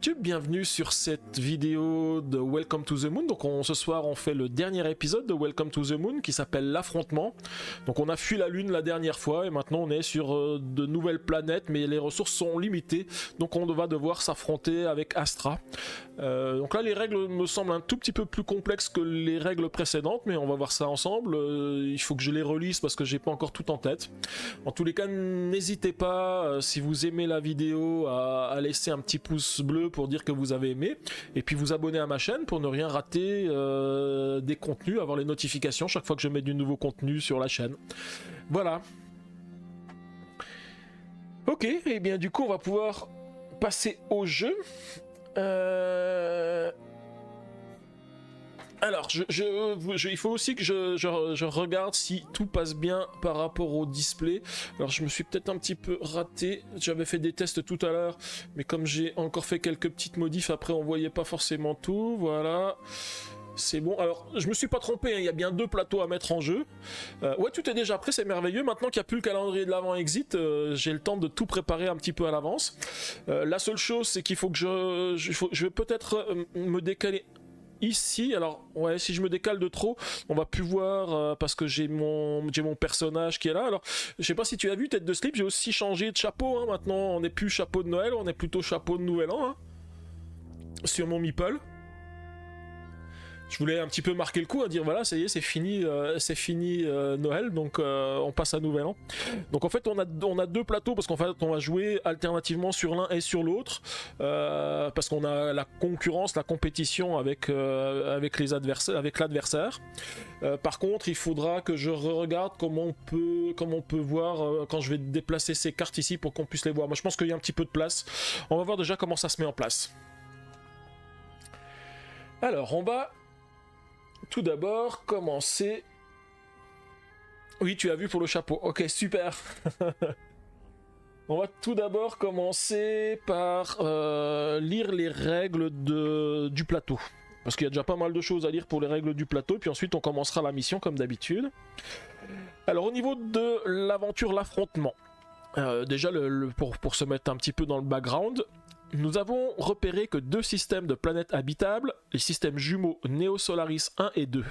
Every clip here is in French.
YouTube, bienvenue sur cette vidéo de Welcome to the Moon. Donc ce soir on fait le dernier épisode de Welcome to the Moon qui s'appelle l'affrontement. Donc on a fui la lune la dernière fois et maintenant on est sur de nouvelles planètes, mais les ressources sont limitées, donc on va devoir s'affronter avec Astra. Donc là les règles me semblent un tout petit peu plus complexes que les règles précédentes, mais on va voir ça ensemble. Il faut que je les relise parce que j'ai pas encore tout en tête. En tous les cas, n'hésitez pas, si vous aimez la vidéo, à laisser un petit pouce bleu pour dire que vous avez aimé, et puis vous abonner à ma chaîne pour ne rien rater des contenus, avoir les notifications chaque fois que je mets du nouveau contenu sur la chaîne. Voilà. Ok, et bien du coup on va pouvoir passer au jeu. Alors, il faut aussi que je regarde si tout passe bien par rapport au display. Alors, je me suis peut-être un petit peu raté. J'avais fait des tests tout à l'heure, mais comme j'ai encore fait quelques petites modifs, après on voyait pas forcément tout. Voilà. C'est bon. Alors, je me suis pas trompé, hein, il y a bien 2 plateaux à mettre en jeu. Ouais, tout est déjà prêt, c'est merveilleux. Maintenant qu'il n'y a plus le calendrier de l'avant exit, j'ai le temps de tout préparer un petit peu à l'avance. La seule chose, c'est qu'il faut que je vais peut-être me décaler ici. Alors ouais, si je me décale de trop, on va plus voir parce que j'ai mon personnage qui est là. Alors je sais pas si tu as vu, tête de slip, j'ai aussi changé de chapeau, hein. Maintenant on n'est plus chapeau de Noël, on est plutôt chapeau de Nouvel An, hein, sur mon meeple. Je voulais un petit peu marquer le coup, à dire voilà, ça y est, c'est fini Noël, donc on passe à Nouvel An. Donc en fait on a 2 plateaux parce qu'en fait on va jouer alternativement sur l'un et sur l'autre, parce qu'on a la concurrence, la compétition avec les adversaires, avec l'adversaire. Par contre, il faudra que je regarde comment on peut voir quand je vais déplacer ces cartes ici pour qu'on puisse les voir. Moi je pense qu'il y a un petit peu de place. On va voir déjà comment ça se met en place. Alors on va tout d'abord commencer. Oui, tu as vu pour le chapeau. Ok, super. On va tout d'abord commencer par lire les règles du plateau. Parce qu'il y a déjà pas mal de choses à lire pour les règles du plateau. Puis ensuite, on commencera la mission comme d'habitude. Alors, au niveau de l'aventure, l'affrontement. Déjà, pour se mettre un petit peu dans le background, nous avons repéré que 2 systèmes de planètes habitables, les systèmes jumeaux Neo-Solaris 1 et 2.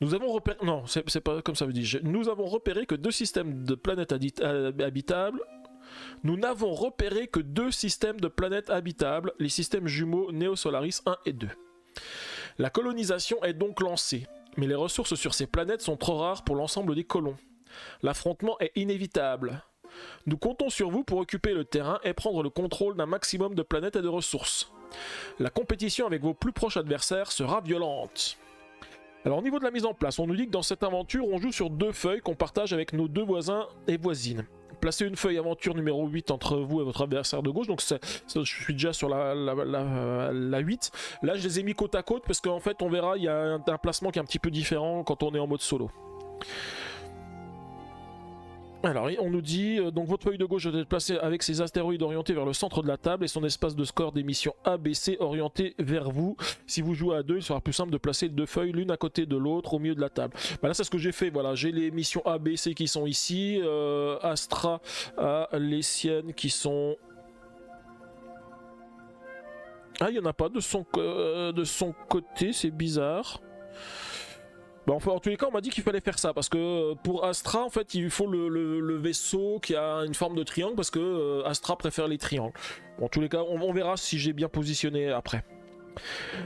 Nous avons repéré... Non, c'est pas comme ça veut dire. Nous avons repéré que 2 systèmes de planètes habitables. Nous n'avons repéré que 2 systèmes de planètes habitables, les systèmes jumeaux Neo-Solaris 1 et 2. La colonisation est donc lancée, mais les ressources sur ces planètes sont trop rares pour l'ensemble des colons. L'affrontement est inévitable. Nous comptons sur vous pour occuper le terrain et prendre le contrôle d'un maximum de planètes et de ressources. La compétition avec vos plus proches adversaires sera violente. Alors au niveau de la mise en place, on nous dit que dans cette aventure, on joue sur 2 feuilles qu'on partage avec nos 2 voisins et voisines. Placez une feuille aventure numéro 8 entre vous et votre adversaire de gauche, donc je suis déjà sur la 8. Là je les ai mis côte à côte parce qu'en fait on verra, il y a un placement qui est un petit peu différent quand on est en mode solo. Alors, on nous dit, donc votre feuille de gauche doit être placée avec ses astéroïdes orientés vers le centre de la table et son espace de score d'émission ABC orienté vers vous. Si vous jouez à 2, il sera plus simple de placer 2 feuilles l'une à côté de l'autre au milieu de la table. Bah là, c'est ce que j'ai fait, voilà, j'ai les missions ABC qui sont ici, Astra a les siennes qui sont... Ah, il n'y en a pas de son côté, c'est bizarre. Bah enfin, en tous les cas, on m'a dit qu'il fallait faire ça parce que pour Astra, en fait, il faut le vaisseau qui a une forme de triangle parce que Astra préfère les triangles. Bon, en tous les cas, on verra si j'ai bien positionné après.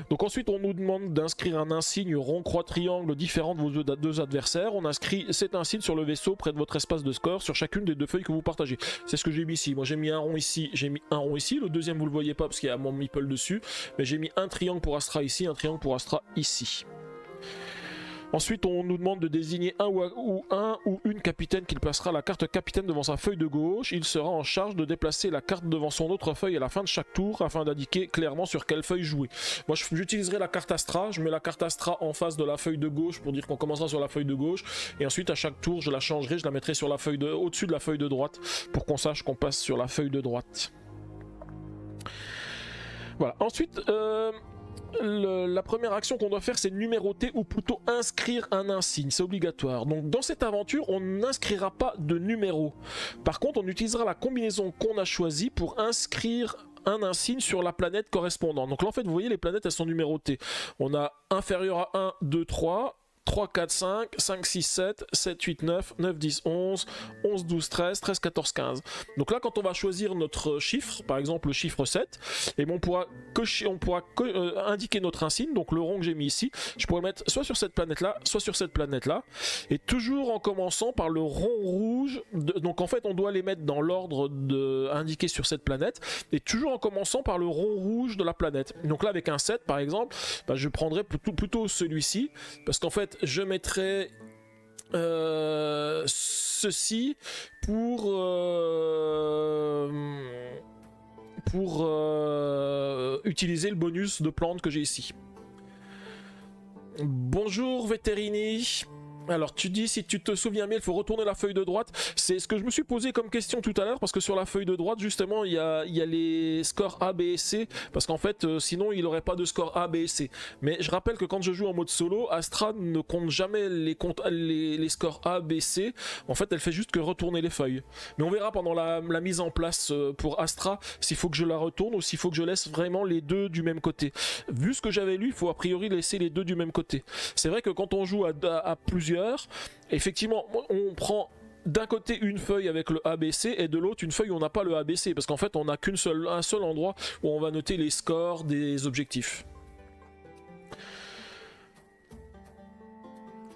Donc ensuite, on nous demande d'inscrire un insigne rond, croix, triangle différent de vos 2 adversaires. On inscrit cet insigne sur le vaisseau près de votre espace de score sur chacune des 2 feuilles que vous partagez. C'est ce que j'ai mis ici. Moi, j'ai mis un rond ici, j'ai mis un rond ici. Le deuxième, vous le voyez pas parce qu'il y a mon meeple dessus. Mais j'ai mis un triangle pour Astra ici, un triangle pour Astra ici. Ensuite, on nous demande de désigner un ou une capitaine qui placera la carte capitaine devant sa feuille de gauche. Il sera en charge de déplacer la carte devant son autre feuille à la fin de chaque tour afin d'indiquer clairement sur quelle feuille jouer. Moi, j'utiliserai la carte Astra. Je mets la carte Astra en face de la feuille de gauche pour dire qu'on commencera sur la feuille de gauche. Et ensuite, à chaque tour, je la changerai. Je la mettrai sur la feuille au-dessus de la feuille de droite pour qu'on sache qu'on passe sur la feuille de droite. Voilà. Ensuite... la première action qu'on doit faire, c'est numéroter ou plutôt inscrire un insigne, c'est obligatoire. Donc dans cette aventure, on n'inscrira pas de numéro. Par contre, on utilisera la combinaison qu'on a choisie pour inscrire un insigne sur la planète correspondante. Donc là en fait vous voyez les planètes elles sont numérotées. On a inférieur à 1, 2, 3, 3, 4, 5, 5, 6, 7, 7, 8, 9, 9, 10, 11, 11, 12, 13, 13, 14, 15. Donc là, quand on va choisir notre chiffre, par exemple le chiffre 7, et bon, on pourra indiquer notre insigne, donc le rond que j'ai mis ici, je pourrais le mettre soit sur cette planète-là, soit sur cette planète-là, et toujours en commençant par le rond rouge. Donc en fait, on doit les mettre dans l'ordre indiqué sur cette planète, et toujours en commençant par le rond rouge de la planète. Donc là, avec un 7, par exemple, bah, je prendrais plutôt celui-ci, parce qu'en fait, je mettrai ceci pour utiliser le bonus de plantes que j'ai ici. Bonjour Vétérini. Alors tu dis, si tu te souviens bien, il faut retourner la feuille de droite. C'est ce que je me suis posé comme question tout à l'heure, parce que sur la feuille de droite justement il y a les scores A, B et C, parce qu'en fait sinon il n'aurait pas de score A, B et C. Mais je rappelle que quand je joue en mode solo, Astra ne compte jamais les scores A, B, C. En fait elle fait juste que retourner les feuilles. Mais on verra pendant la mise en place pour Astra s'il faut que je la retourne ou s'il faut que je laisse vraiment les deux du même côté. Vu ce que j'avais lu, il faut a priori laisser les deux du même côté. C'est vrai que quand on joue à plusieurs, effectivement, on prend d'un côté une feuille avec le ABC et de l'autre une feuille où on n'a pas le ABC, parce qu'en fait on n'a un seul endroit où on va noter les scores des objectifs.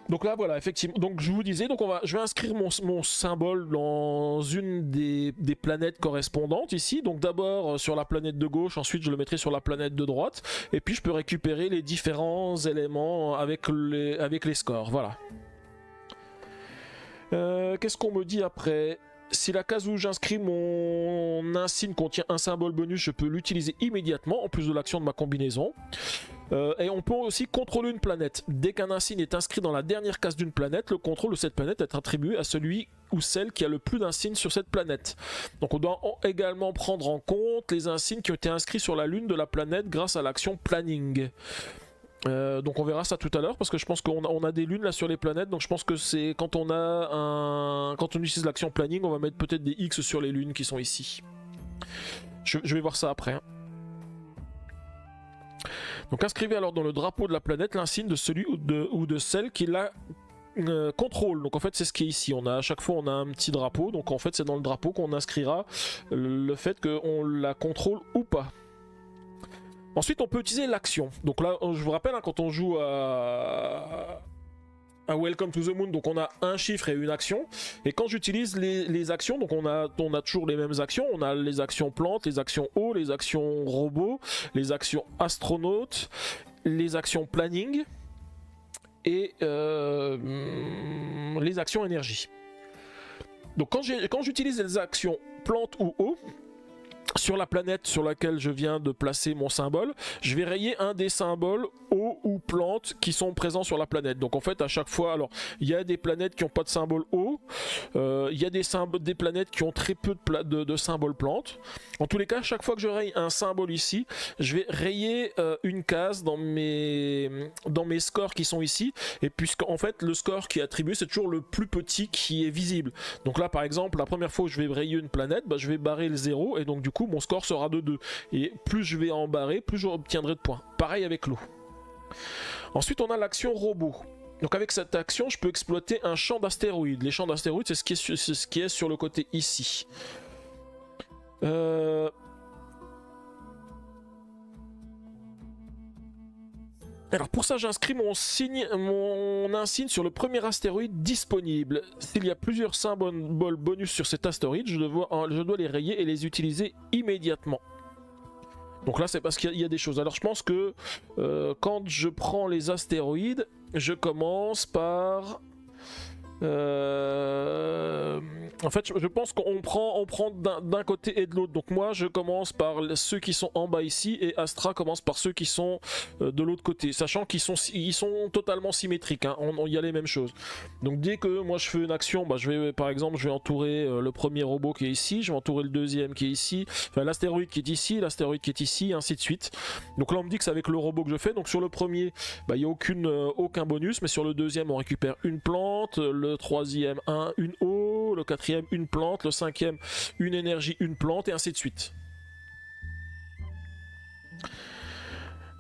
Donc là voilà, effectivement, donc je vous disais, donc je vais inscrire mon symbole dans une des planètes correspondantes ici. Donc d'abord sur la planète de gauche, ensuite je le mettrai sur la planète de droite, et puis je peux récupérer les différents éléments avec les scores, voilà. Qu'est-ce qu'on me dit après? Si la case où j'inscris mon insigne contient un symbole bonus, je peux l'utiliser immédiatement en plus de l'action de ma combinaison. Et on peut aussi contrôler une planète. Dès qu'un insigne est inscrit dans la dernière case d'une planète, le contrôle de cette planète est attribué à celui ou celle qui a le plus d'insignes sur cette planète. Donc on doit également prendre en compte les insignes qui ont été inscrits sur la lune de la planète grâce à l'action planning. Donc on verra ça tout à l'heure, parce que je pense qu'on a des lunes là sur les planètes, donc je pense que c'est quand on utilise l'action planning, on va mettre peut-être des X sur les lunes qui sont ici. Je vais voir ça après. Hein. Donc inscrivez alors dans le drapeau de la planète l'insigne de celui ou de celle qui la contrôle. Donc en fait c'est ce qui est ici. À chaque fois on a un petit drapeau, donc en fait c'est dans le drapeau qu'on inscrira le fait qu'on la contrôle ou pas. Ensuite, on peut utiliser l'action. Donc là, je vous rappelle, hein, quand on joue à Welcome to the Moon, donc on a un chiffre et une action. Et quand j'utilise les actions, donc on a toujours les mêmes actions. On a les actions plantes, les actions eau, les actions robots, les actions astronautes, les actions planning et les actions énergie. Donc quand j'utilise les actions plantes ou eau, sur la planète sur laquelle je viens de placer mon symbole, je vais rayer un des symboles eau ou plantes qui sont présents sur la planète. Donc en fait à chaque fois, alors il y a des planètes qui n'ont pas de symbole eau, il y a des planètes qui ont très peu de symboles plantes. En tous les cas, chaque fois que je raye un symbole ici, je vais rayer une case dans mes scores qui sont ici, et puisqu'en fait le score qui est attribué c'est toujours le plus petit qui est visible. Donc là par exemple, la première fois où je vais rayer une planète, je vais barrer le 0, et donc du coup mon score sera de 2. Et plus je vais en barrer, plus j'obtiendrai de points. Pareil avec l'eau. Ensuite on a l'action robot. Donc avec cette action je peux exploiter un champ d'astéroïdes. Les champs d'astéroïdes c'est ce qui est sur le côté ici. Alors pour ça j'inscris mon insigne sur le premier astéroïde disponible. S'il y a plusieurs symboles bonus sur cet astéroïde, je dois les rayer et les utiliser immédiatement. Donc là c'est parce qu'il y a des choses. Alors je pense que quand je prends les astéroïdes, je commence par... En fait je pense qu'on prend d'un côté et de l'autre. Donc moi je commence par ceux qui sont en bas ici, et Astra commence par ceux qui sont de l'autre côté, sachant qu'ils sont totalement symétriques, hein. Il y a les mêmes choses. Donc dès que moi je fais une action, par exemple je vais entourer le premier robot qui est ici, je vais entourer le deuxième qui est ici, enfin l'astéroïde qui est ici, l'astéroïde qui est ici, et ainsi de suite. Donc là on me dit que c'est avec le robot que je fais. Donc sur le premier il n'y a aucun bonus, mais sur le deuxième on récupère une plante, le troisième une eau, le quatrième une plante, le cinquième une énergie, une plante, et ainsi de suite.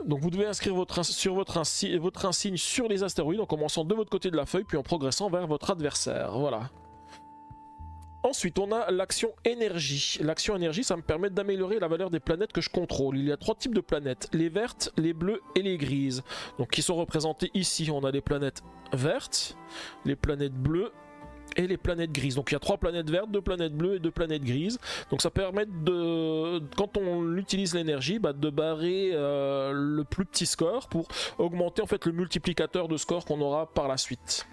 Donc vous devez inscrire votre insigne sur les astéroïdes en commençant de votre côté de la feuille puis en progressant vers votre adversaire. Voilà. Ensuite, on a l'action énergie. L'action énergie, ça me permet d'améliorer la valeur des planètes que je contrôle. Il y a 3 types de planètes, les vertes, les bleues et les grises. Donc qui sont représentées ici. On a les planètes vertes, les planètes bleues et les planètes grises. Donc il y a 3 planètes vertes, 2 planètes bleues et 2 planètes grises. Donc ça permet de, quand on utilise l'énergie, de barrer le plus petit score pour augmenter en fait le multiplicateur de score qu'on aura par la suite.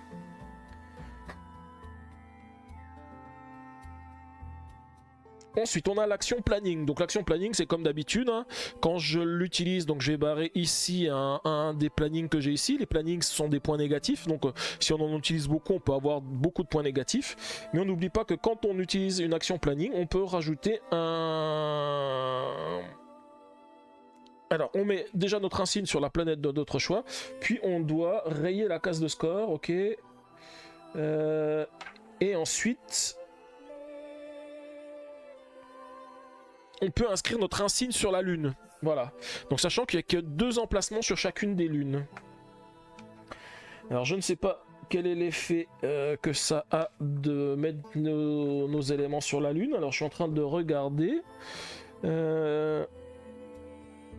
Ensuite, on a l'action planning. Donc l'action planning, c'est comme d'habitude, hein. Quand je l'utilise, donc je vais barrer ici un des plannings que j'ai ici. Les plannings sont des points négatifs, donc si on en utilise beaucoup, on peut avoir beaucoup de points négatifs. Mais on n'oublie pas que quand on utilise une action planning, on peut rajouter un... Alors, on met déjà notre insigne sur la planète de notre choix, puis on doit rayer la case de score, ok. Et ensuite... on peut inscrire notre insigne sur la lune. Voilà. Donc sachant qu'il n'y a que 2 emplacements sur chacune des lunes. Alors je ne sais pas quel est l'effet que ça a de mettre nos éléments sur la lune. Alors je suis en train de regarder.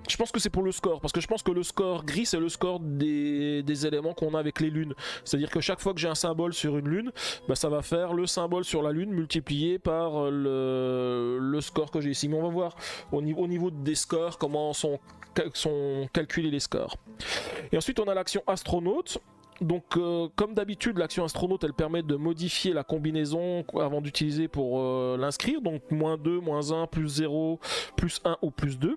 Je pense que c'est pour le score, parce que je pense que le score gris c'est le score des éléments qu'on a avec les lunes. C'est-à-dire que chaque fois que j'ai un symbole sur une lune, ça va faire le symbole sur la lune multiplié par le score que j'ai ici. Mais on va voir au niveau des scores comment sont calculés les scores. Et ensuite on a l'action astronaute. Donc comme d'habitude l'action astronaute elle permet de modifier la combinaison avant d'utiliser pour l'inscrire, donc -2, -1, +0, +1 ou +2.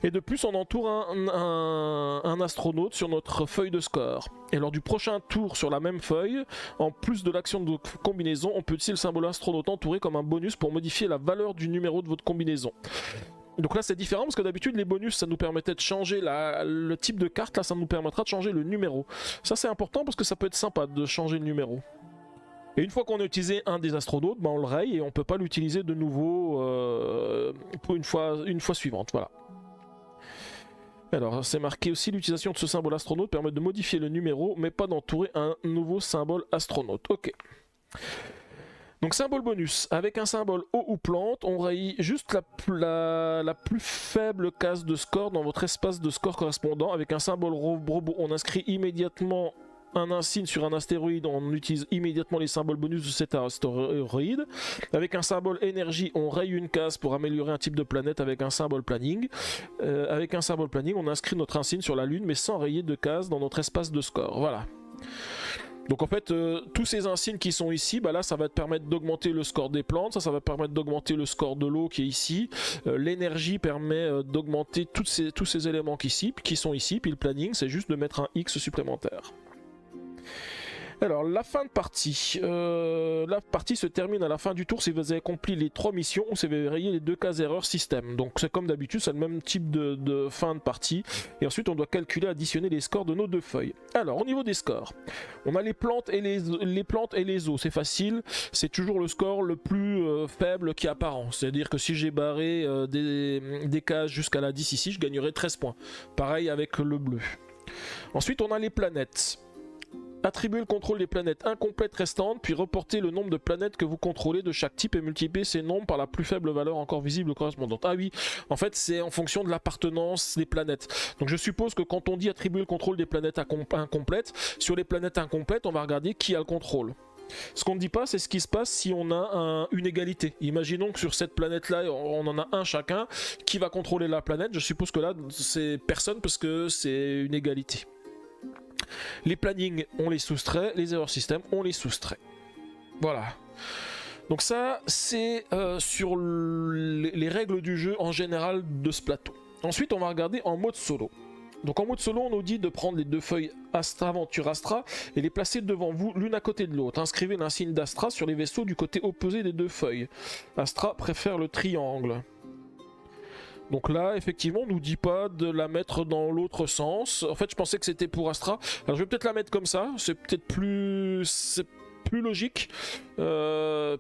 Et de plus on entoure un astronaute sur notre feuille de score. Et lors du prochain tour sur la même feuille, en plus de l'action de combinaison, on peut utiliser le symbole astronaute entouré comme un bonus pour modifier la valeur du numéro de votre combinaison. Donc là c'est différent parce que d'habitude les bonus ça nous permettait de changer le type de carte, là ça nous permettra de changer le numéro. Ça c'est important parce que ça peut être sympa de changer le numéro. Et une fois qu'on a utilisé un des astronautes, on le raye et on peut pas l'utiliser de nouveau pour une fois suivante. Voilà. Alors c'est marqué aussi l'utilisation de ce symbole astronaute permet de modifier le numéro mais pas d'entourer un nouveau symbole astronaute. Ok. Donc symbole bonus, avec un symbole eau ou plante, on raye juste la plus faible case de score dans votre espace de score correspondant. Avec un symbole robot, on inscrit immédiatement un insigne sur un astéroïde, on utilise immédiatement les symboles bonus de cet astéroïde. Avec un symbole énergie, on raye une case pour améliorer un type de planète avec un symbole planning. Avec un symbole planning, on inscrit notre insigne sur la lune mais sans rayer de case dans notre espace de score. Voilà. Donc en fait, tous ces insignes qui sont ici, là ça va te permettre d'augmenter le score des plantes, ça va permettre d'augmenter le score de l'eau qui est ici, l'énergie permet d'augmenter tous ces éléments qui sont ici, puis le planning c'est juste de mettre un X supplémentaire. Alors la fin de partie, la partie se termine à la fin du tour si vous avez accompli les 3 missions ou si vous avez rayé les 2 cases erreurs système. Donc c'est comme d'habitude, c'est le même type de fin de partie. Et ensuite on doit calculer, additionner les scores de nos 2 feuilles. Alors au niveau des scores, on a les plantes et les eaux, c'est facile, c'est toujours le score le plus faible qui est apparent. C'est-à-dire que si j'ai barré des cases jusqu'à la 10 ici, je gagnerai 13 points. Pareil avec le bleu. Ensuite on a les planètes. Attribuer le contrôle des planètes incomplètes restantes, puis reporter le nombre de planètes que vous contrôlez de chaque type et multiplier ces nombres par la plus faible valeur encore visible correspondante. Ah oui, en fait c'est en fonction de l'appartenance des planètes. Donc je suppose que quand on dit attribuer le contrôle des planètes incomplètes, sur les planètes incomplètes on va regarder qui a le contrôle. Ce qu'on ne dit pas, c'est ce qui se passe si on a une égalité. Imaginons que sur cette planète-là, on en a un chacun. Qui va contrôler la planète? Je suppose que là, c'est personne parce que c'est une égalité. Les plannings, on les soustrait. Les erreurs système, on les soustrait. Voilà. Donc ça, c'est sur les règles du jeu en général de ce plateau. Ensuite, on va regarder en mode solo. Donc en mode solo, on nous dit de prendre les 2 feuilles Astra, Aventure, Astra et les placer devant vous l'une à côté de l'autre. Inscrivez l'insigne d'Astra sur les vaisseaux du côté opposé des 2 feuilles. Astra préfère le triangle. Donc là, effectivement, on nous dit pas de la mettre dans l'autre sens. En fait, je pensais que c'était pour Astra. Alors je vais peut-être la mettre comme ça, c'est peut-être plus logique,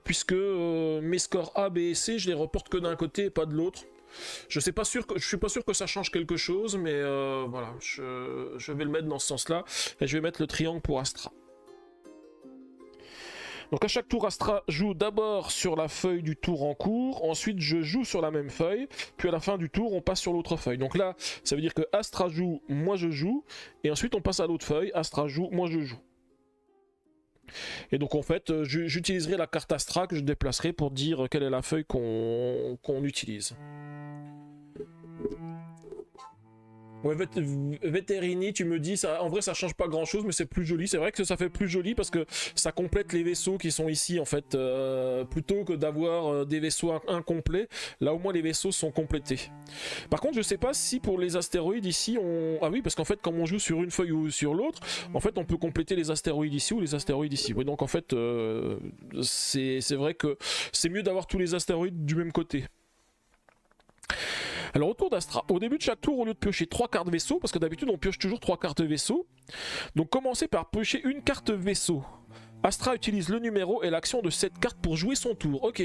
puisque mes scores A, B et C, je les reporte que d'un côté et pas de l'autre. Je suis pas sûr que ça change quelque chose, mais voilà, je vais le mettre dans ce sens-là, et je vais mettre le triangle pour Astra. Donc à chaque tour, Astra joue d'abord sur la feuille du tour en cours, ensuite je joue sur la même feuille, puis à la fin du tour, on passe sur l'autre feuille. Donc là, ça veut dire que Astra joue, moi je joue, et ensuite on passe à l'autre feuille, Astra joue, moi je joue. Et donc en fait, j'utiliserai la carte Astra que je déplacerai pour dire quelle est la feuille qu'on utilise. Ouais, Veterini, tu me dis, ça, en vrai ça change pas grand chose, mais c'est plus joli. C'est vrai que ça fait plus joli parce que ça complète les vaisseaux qui sont ici en fait, plutôt que d'avoir des vaisseaux incomplets. Là au moins les vaisseaux sont complétés. Par contre, je sais pas si pour les astéroïdes ici, ah oui, parce qu'en fait, comme on joue sur une feuille ou sur l'autre, en fait on peut compléter les astéroïdes ici ou les astéroïdes ici. Oui, donc en fait, c'est vrai que c'est mieux d'avoir tous les astéroïdes du même côté. Alors au tour d'Astra, au début de chaque tour, au lieu de piocher 3 cartes vaisseau, parce que d'habitude on pioche toujours 3 cartes vaisseau, donc commencez par piocher une carte vaisseau. Astra utilise le numéro et l'action de cette carte pour jouer son tour. Ok,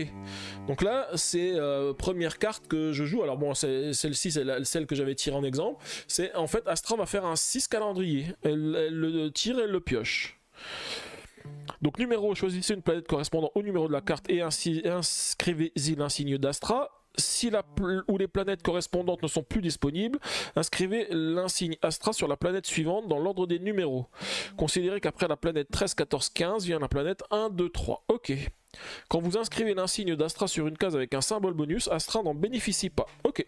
donc là c'est première carte que je joue. Alors bon, celle-ci c'est celle que j'avais tirée en exemple. C'est en fait Astra va faire un 6 calendrier. Elle le tire et elle le pioche. Donc numéro, choisissez une planète correspondant au numéro de la carte et inscrivez-y l'insigne d'Astra. Si ou les planètes correspondantes ne sont plus disponibles, inscrivez l'insigne Astra sur la planète suivante dans l'ordre des numéros. Considérez qu'après la planète 13, 14, 15 vient la planète 1, 2, 3. Ok. Quand vous inscrivez l'insigne d'Astra sur une case avec un symbole bonus, Astra n'en bénéficie pas. Ok.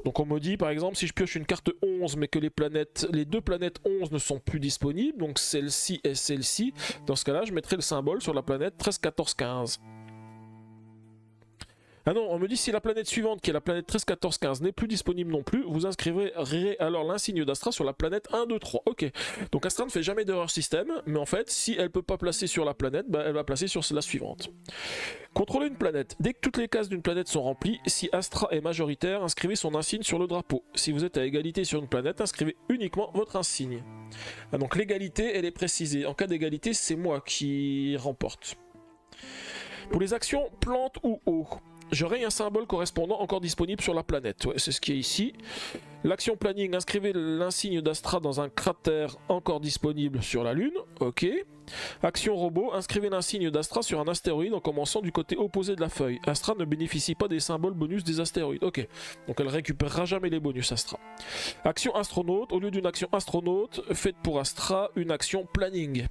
Donc on me dit par exemple si je pioche une carte 11 mais que les deux planètes 11 ne sont plus disponibles, donc celle-ci et celle-ci, dans ce cas-là je mettrai le symbole sur la planète 13, 14, 15. Ah non, on me dit si la planète suivante, qui est la planète 13, 14, 15, n'est plus disponible non plus, vous inscriverez alors l'insigne d'Astra sur la planète 1, 2, 3. Ok, donc Astra ne fait jamais d'erreur système, mais en fait, si elle peut pas placer sur la planète, bah, elle va placer sur la suivante. Contrôler une planète. Dès que toutes les cases d'une planète sont remplies, si Astra est majoritaire, inscrivez son insigne sur le drapeau. Si vous êtes à égalité sur une planète, inscrivez uniquement votre insigne. Ah, donc l'égalité, elle est précisée. En cas d'égalité, c'est moi qui remporte. Pour les actions plante ou eau, j'aurai un symbole correspondant encore disponible sur la planète. Ouais, c'est ce qui est ici. L'action planning, inscrivez l'insigne d'Astra dans un cratère encore disponible sur la Lune. Ok. Action robot, inscrivez l'insigne d'Astra sur un astéroïde en commençant du côté opposé de la feuille. Astra ne bénéficie pas des symboles bonus des astéroïdes. Ok. Donc elle récupérera jamais les bonus Astra. Action astronaute, au lieu d'une action astronaute, faites pour Astra une action planning.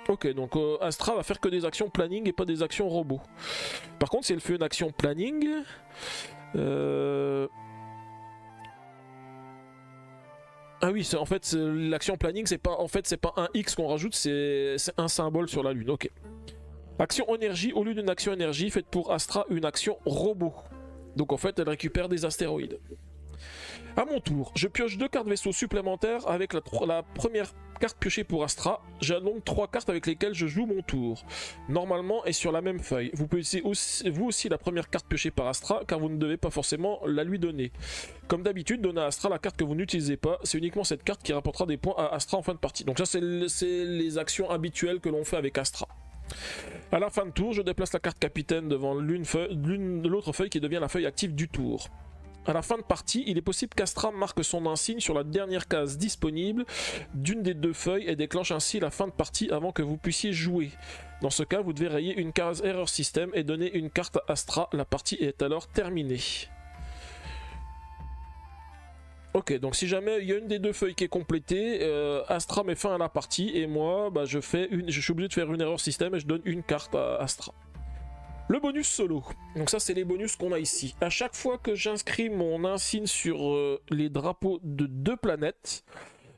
Ok, donc Astra va faire que des actions planning et pas des actions robots. Par contre, si elle fait une action planning... Ah oui, en fait, l'action planning, c'est pas un X qu'on rajoute, c'est un symbole sur la Lune. Ok. Action énergie, au lieu d'une action énergie, faites pour Astra une action robot. Donc en fait, elle récupère des astéroïdes. À mon tour, je pioche 2 cartes vaisseaux supplémentaires avec la première carte piochée pour Astra. J'ai donc 3 cartes avec lesquelles je joue mon tour. Normalement et sur la même feuille. Vous pouvez vous aussi la première carte piochée par Astra car vous ne devez pas forcément la lui donner. Comme d'habitude, donnez à Astra la carte que vous n'utilisez pas. C'est uniquement cette carte qui rapportera des points à Astra en fin de partie. Donc ça c'est les actions habituelles que l'on fait avec Astra. À la fin de tour, je déplace la carte capitaine devant l'autre feuille qui devient la feuille active du tour. À la fin de partie, il est possible qu'Astra marque son insigne sur la dernière case disponible d'une des 2 feuilles et déclenche ainsi la fin de partie avant que vous puissiez jouer. Dans ce cas, vous devez rayer une case erreur système et donner une carte à Astra. La partie est alors terminée. Ok, donc si jamais il y a une des 2 feuilles qui est complétée, Astra met fin à la partie et moi, bah, je suis obligé de faire une erreur système et je donne une carte à Astra. Le bonus solo, donc ça c'est les bonus qu'on a ici. À chaque fois que j'inscris mon insigne sur les drapeaux de 2 planètes,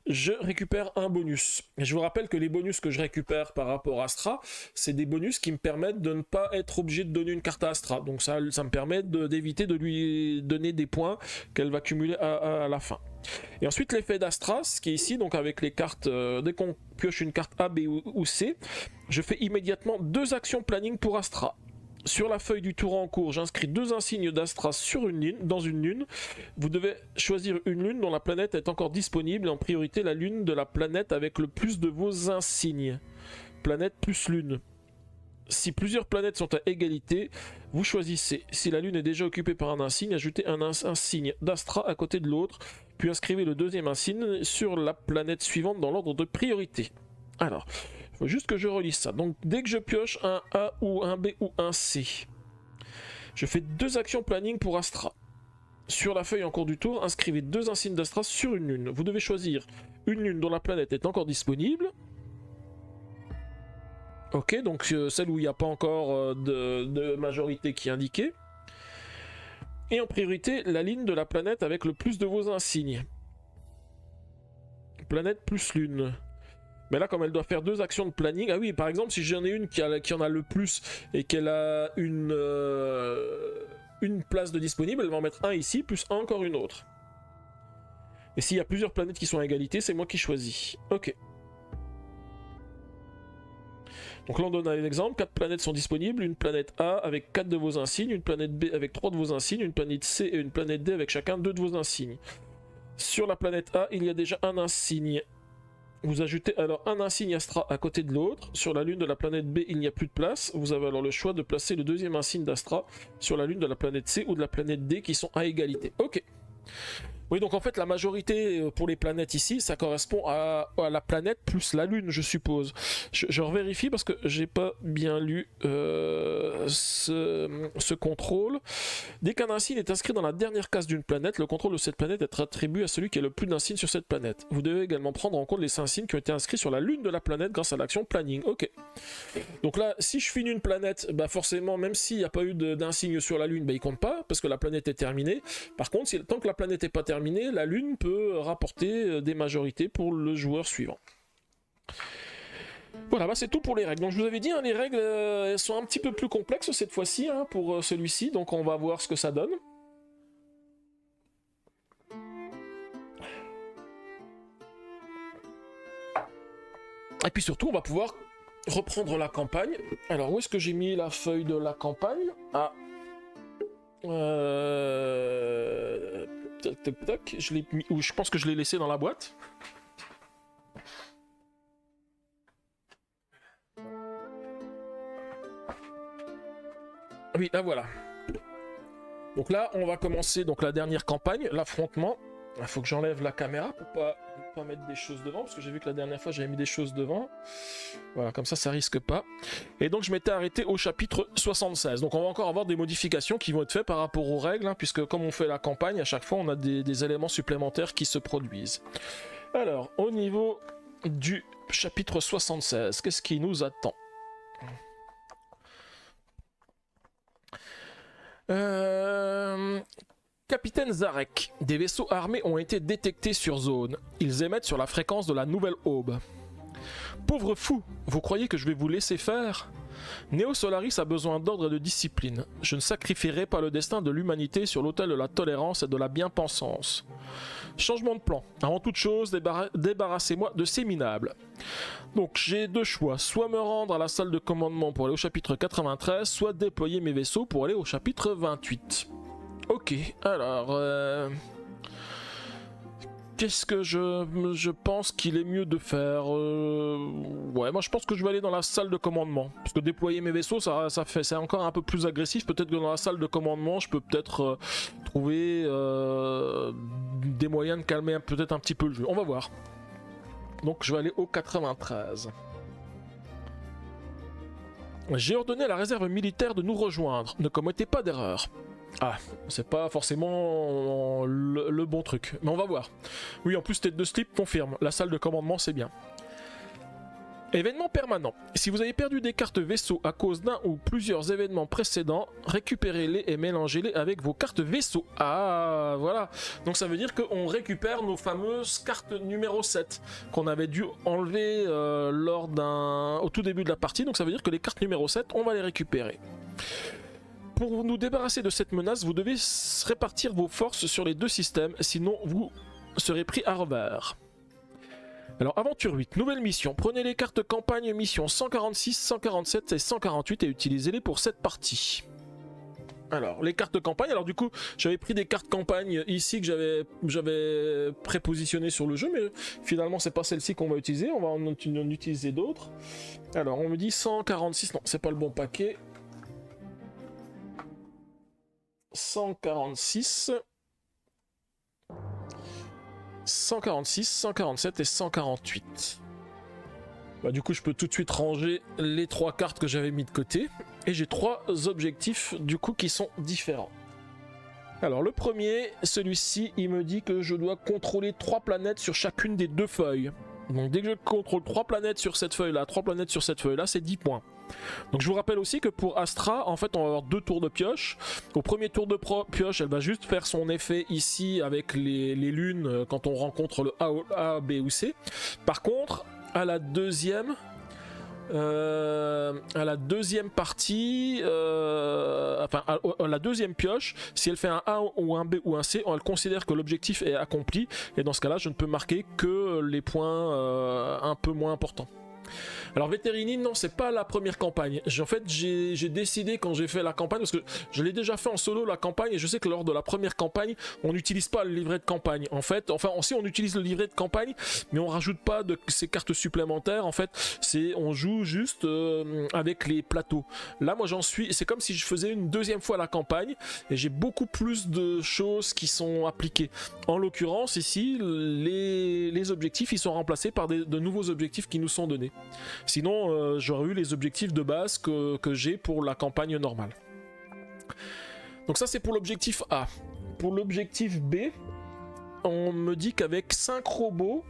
je récupère un bonus. Et je vous rappelle que les bonus que je récupère par rapport à Astra, c'est des bonus qui me permettent de ne pas être obligé de donner une carte à Astra. Donc ça me permet d'éviter de lui donner des points qu'elle va cumuler à la fin. Et ensuite l'effet d'Astra, ce qui est ici, donc avec les cartes, dès qu'on pioche une carte A, B ou C, je fais immédiatement 2 actions planning pour Astra. Sur la feuille du tour en cours, j'inscris 2 insignes d'Astra dans une lune. Vous devez choisir une lune dont la planète est encore disponible et en priorité la lune de la planète avec le plus de vos insignes. Planète plus lune. Si plusieurs planètes sont à égalité, vous choisissez. Si la Lune est déjà occupée par un insigne, ajoutez un insigne d'Astra à côté de l'autre, puis inscrivez le deuxième insigne sur la planète suivante dans l'ordre de priorité. Alors, il faut juste que je relise ça. Donc dès que je pioche un A ou un B ou un C, je fais 2 actions planning pour Astra. Sur la feuille en cours du tour, inscrivez 2 insignes d'Astra sur une lune. Vous devez choisir une lune dont la planète est encore disponible. Ok, donc celle où il n'y a pas encore de majorité qui est indiquée. Et en priorité, la ligne de la planète avec le plus de vos insignes. Planète plus lune. Mais là, comme elle doit faire 2 actions de planning... Ah oui, par exemple, si j'en ai une qui en a le plus et qu'elle a une place de disponible, elle va en mettre un ici, plus encore une autre. Et s'il y a plusieurs planètes qui sont à égalité, c'est moi qui choisis. Ok. Donc là on donne un exemple, 4 planètes sont disponibles, une planète A avec 4 de vos insignes, une planète B avec 3 de vos insignes, une planète C et une planète D avec chacun 2 de vos insignes. Sur la planète A, il y a déjà un insigne. Vous ajoutez alors un insigne Astra à côté de l'autre. Sur la lune de la planète B, il n'y a plus de place. Vous avez alors le choix de placer le deuxième insigne d'Astra sur la lune de la planète C ou de la planète D qui sont à égalité. Ok. Oui, donc en fait, la majorité pour les planètes ici, ça correspond à la planète plus la Lune, je suppose. Je revérifie parce que j'ai pas bien lu ce contrôle. Dès qu'un insigne est inscrit dans la dernière case d'une planète, le contrôle de cette planète est attribué à celui qui a le plus d'insignes sur cette planète. Vous devez également prendre en compte les insignes qui ont été inscrits sur la Lune de la planète grâce à l'action planning. Ok. Donc là, si je finis une planète, bah forcément, même s'il n'y a pas eu d'insigne sur la Lune, bah il compte pas parce que la planète est terminée. Par contre, tant que la planète n'est pas terminée, la Lune peut rapporter des majorités pour le joueur suivant. Voilà, bah c'est tout pour les règles. Donc je vous avais dit, hein, les règles elles sont un petit peu plus complexes cette fois-ci hein, pour celui-ci, donc on va voir ce que ça donne. Et puis surtout, on va pouvoir reprendre la campagne. Alors où est-ce que j'ai mis la feuille de la campagne? Ah. Tac, tac, je l'ai mis, ou je pense que je l'ai laissé dans la boîte. Oui, là voilà. Donc là, on va commencer donc la dernière campagne, l'affrontement. Il faut que j'enlève la caméra pour pas mettre des choses devant, parce que j'ai vu que la dernière fois j'avais mis des choses devant. Voilà, comme ça risque pas. Et donc je m'étais arrêté au chapitre 76. Donc on va encore avoir des modifications qui vont être faites par rapport aux règles, hein, puisque comme on fait la campagne, à chaque fois on a des éléments supplémentaires qui se produisent. Alors, au niveau du chapitre 76, qu'est-ce qui nous attend ? Capitaine Zarek, des vaisseaux armés ont été détectés sur zone. Ils émettent sur la fréquence de la Nouvelle Aube. Pauvre fou, vous croyez que je vais vous laisser faire ? Neo Solaris a besoin d'ordre et de discipline. Je ne sacrifierai pas le destin de l'humanité sur l'autel de la tolérance et de la bien-pensance. Changement de plan. Avant toute chose, débarrassez-moi de ces minables. Donc j'ai 2 choix. Soit me rendre à la salle de commandement pour aller au chapitre 93, soit déployer mes vaisseaux pour aller au chapitre 28. Ok, alors... Qu'est-ce que je pense qu'il est mieux de faire Ouais, moi je pense que je vais aller dans la salle de commandement. Parce que déployer mes vaisseaux, c'est encore un peu plus agressif. Peut-être que dans la salle de commandement, je peux peut-être trouver des moyens de calmer peut-être un petit peu le jeu. On va voir. Donc je vais aller au 93. J'ai ordonné à la réserve militaire de nous rejoindre. Ne commettez pas d'erreur. Ah, c'est pas forcément le bon truc, mais on va voir. Oui, en plus, tête de slip confirme, la salle de commandement c'est bien. Événement permanent. Si vous avez perdu des cartes vaisseaux à cause d'un ou plusieurs événements précédents, récupérez-les et mélangez-les avec vos cartes vaisseaux. Ah, voilà. Donc ça veut dire qu'on récupère nos fameuses cartes numéro 7 qu'on avait dû enlever au tout début de la partie. Donc ça veut dire que les cartes numéro 7, on va les récupérer. Pour nous débarrasser de cette menace, vous devez répartir vos forces sur les 2 systèmes, sinon vous serez pris à revers. Alors, aventure 8, nouvelle mission. Prenez les cartes campagne mission 146, 147 et 148 et utilisez-les pour cette partie. Alors, les cartes de campagne. Alors du coup, j'avais pris des cartes campagne ici que j'avais prépositionnées sur le jeu, mais finalement, c'est pas celle-ci qu'on va utiliser. On va en utiliser d'autres. Alors, on me dit 146. Non, c'est pas le bon paquet. 146. 146, 147 et 148. Bah, du coup, je peux tout de suite ranger les 3 cartes que j'avais mis de côté. Et j'ai 3 objectifs, du coup, qui sont différents. Alors, le premier, celui-ci, il me dit que je dois contrôler 3 planètes sur chacune des 2 feuilles. Donc, dès que je contrôle 3 planètes sur cette feuille-là, 3 planètes sur cette feuille-là, c'est 10 points. Donc, je vous rappelle aussi que pour Astra, en fait, on va avoir 2 tours de pioche. Au premier tour de pioche, elle va juste faire son effet ici avec les lunes quand on rencontre le A, B ou C. Par contre, à la deuxième partie, à la deuxième pioche, si elle fait un A ou un B ou un C, elle considère que l'objectif est accompli, et dans ce cas-là, je ne peux marquer que les points un peu moins importants. Alors Veterini, non, c'est pas la première campagne. En fait, j'ai décidé quand j'ai fait la campagne, parce que je l'ai déjà fait en solo la campagne, et je sais que lors de la première campagne, on n'utilise pas le livret de campagne. En fait, enfin, aussi on utilise le livret de campagne, mais on rajoute pas de ces cartes supplémentaires. En fait, on joue juste avec les plateaux. Là, moi, c'est comme si je faisais une deuxième fois la campagne, et j'ai beaucoup plus de choses qui sont appliquées. En l'occurrence, ici, les objectifs, ils sont remplacés par de nouveaux objectifs qui nous sont donnés. Sinon, j'aurais eu les objectifs de base que j'ai pour la campagne normale. Donc ça, c'est pour l'objectif A. Pour l'objectif B, on me dit qu'avec 5 robots,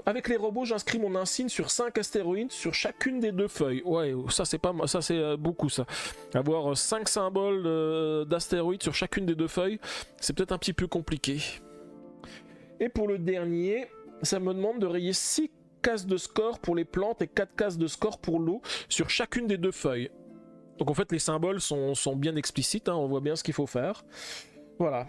avec les robots, j'inscris mon insigne sur 5 astéroïdes sur chacune des 2 feuilles. Ouais, ça c'est pas, ça c'est beaucoup ça. Avoir 5 symboles d'astéroïdes sur chacune des 2 feuilles, c'est peut-être un petit peu compliqué. Et pour le dernier, ça me demande de rayer 6 cases de score pour les plantes et 4 cases de score pour l'eau sur chacune des 2 feuilles. Donc en fait les symboles sont bien explicites, hein, on voit bien ce qu'il faut faire. Voilà.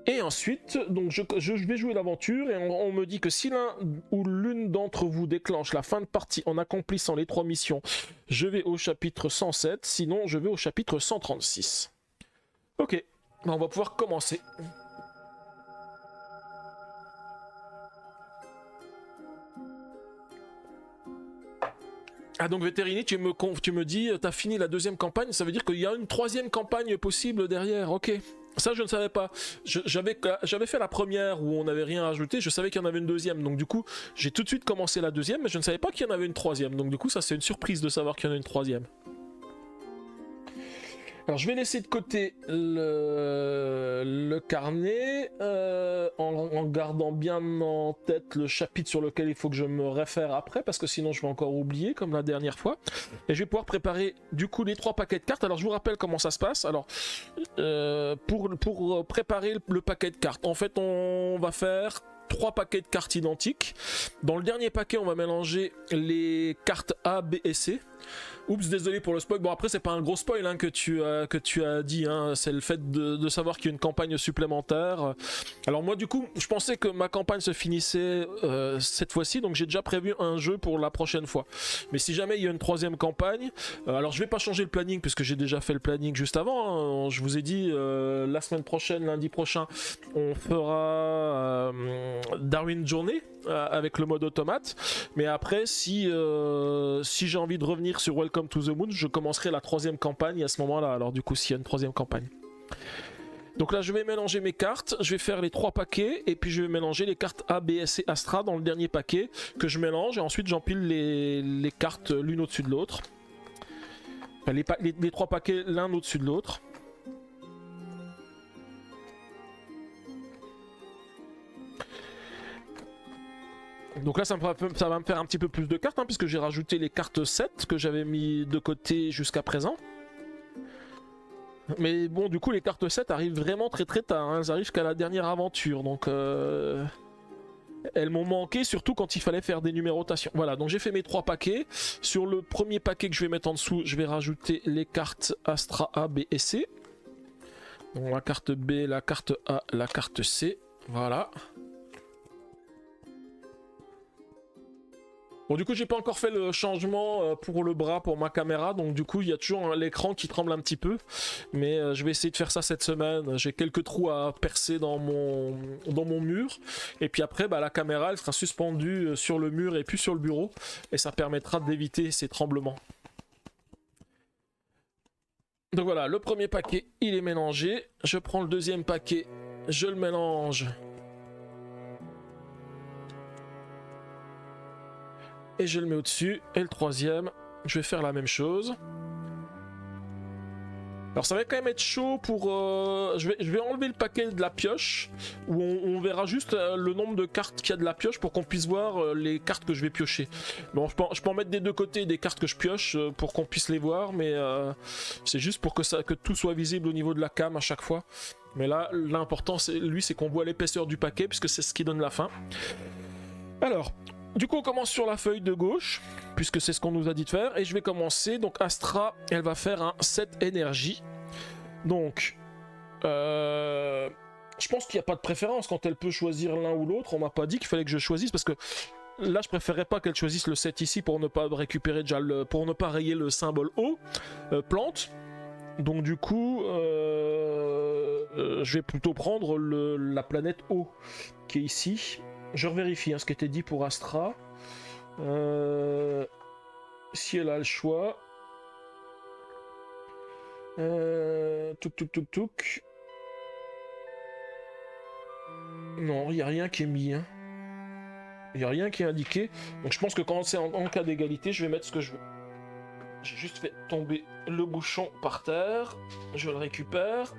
Et ensuite, donc je vais jouer l'aventure et on me dit que si l'un ou l'une d'entre vous déclenche la fin de partie en accomplissant les 3 missions, je vais au chapitre 107, sinon je vais au chapitre 136. Ok, on va pouvoir commencer. Ah donc Veterini, tu me dis, t'as fini la 2e campagne, ça veut dire qu'il y a une 3e campagne possible derrière, ok. Ça je ne savais pas, j'avais fait la première où on n'avait rien rajouté, je savais qu'il y en avait une 2e, donc du coup j'ai tout de suite commencé la 2e, mais je ne savais pas qu'il y en avait une 3e, donc du coup ça c'est une surprise de savoir qu'il y en a une 3e. Alors je vais laisser de côté le carnet en gardant bien en tête le chapitre sur lequel il faut que je me réfère après parce que sinon je vais encore oublier comme la dernière fois. Et je vais pouvoir préparer du coup les 3 paquets de cartes. Alors je vous rappelle comment ça se passe. Alors pour préparer le paquet de cartes, en fait on va faire 3 paquets de cartes identiques. Dans le dernier paquet on va mélanger les cartes A, B et C. Oups, désolé pour le spoil. Bon, après, c'est pas un gros spoil hein, que tu as dit. Hein. C'est le fait de savoir qu'il y a une campagne supplémentaire. Alors, moi, du coup, je pensais que ma campagne se finissait cette fois-ci. Donc, j'ai déjà prévu un jeu pour la prochaine fois. Mais si jamais il y a une 3e campagne, alors je vais pas changer le planning puisque j'ai déjà fait le planning juste avant. Hein. Je vous ai dit, la semaine prochaine, lundi prochain, on fera Darwin Journey avec le mode automate. Mais après, si j'ai envie de revenir sur Welcome to the Moon, je commencerai la 3e campagne à ce moment-là. Alors du coup, s'il y a une 3e campagne. Donc là, je vais mélanger mes cartes, je vais faire les 3 paquets, et puis je vais mélanger les cartes A, B, S et Astra dans le dernier paquet, que je mélange, et ensuite j'empile les cartes l'une au-dessus de l'autre. Enfin, les 3 paquets l'un au-dessus de l'autre. Donc là ça va me faire un petit peu plus de cartes hein, puisque j'ai rajouté les cartes 7 que j'avais mis de côté jusqu'à présent. Mais bon du coup les cartes 7 arrivent vraiment très tard, hein. Elles arrivent qu'à la dernière aventure donc elles m'ont manqué surtout quand il fallait faire des numérotations. Voilà donc j'ai fait mes 3 paquets. Sur le premier paquet que je vais mettre en dessous je vais rajouter les cartes Astra A, B et C. Donc la carte B, la carte A, la carte C. Voilà. Bon, du coup, j'ai pas encore fait le changement pour le bras, pour ma caméra, donc du coup, il y a toujours l'écran qui tremble un petit peu. Mais je vais essayer de faire ça cette semaine. J'ai quelques trous à percer dans mon mur. Et puis après, bah, la caméra, elle sera suspendue sur le mur et puis sur le bureau. Et ça permettra d'éviter ces tremblements. Donc voilà, le premier paquet, il est mélangé. Je prends le deuxième paquet, je le mélange. Et je le mets au-dessus. Et le troisième, je vais faire la même chose. Alors ça va quand même être chaud pour... je vais enlever le paquet de la pioche, où on verra juste le nombre de cartes qu'il y a de la pioche pour qu'on puisse voir les cartes que je vais piocher. Bon, je peux en mettre des deux côtés des cartes que je pioche pour qu'on puisse les voir, mais c'est juste pour que tout soit visible au niveau de la cam à chaque fois. Mais là, l'important, c'est qu'on voit l'épaisseur du paquet, puisque c'est ce qui donne la fin. Alors... Du coup, on commence sur la feuille de gauche, puisque c'est ce qu'on nous a dit de faire, et je vais commencer. Donc, Astra, elle va faire un 7 énergie. Donc, je pense qu'il n'y a pas de préférence quand elle peut choisir l'un ou l'autre. On m'a pas dit qu'il fallait que je choisisse, parce que là, je préférerais pas qu'elle choisisse le 7 ici pour ne pas récupérer déjà pour ne pas rayer le symbole eau, plante. Donc, du coup, je vais plutôt prendre la planète eau qui est ici. Je revérifie ce qui était dit pour Astra. Si elle a le choix. Touk. Non, il n'y a rien qui est mis. Il n'y a rien qui est indiqué. Donc je pense que quand c'est en cas d'égalité, je vais mettre ce que je veux. J'ai juste fait tomber le bouchon par terre. Je le récupère.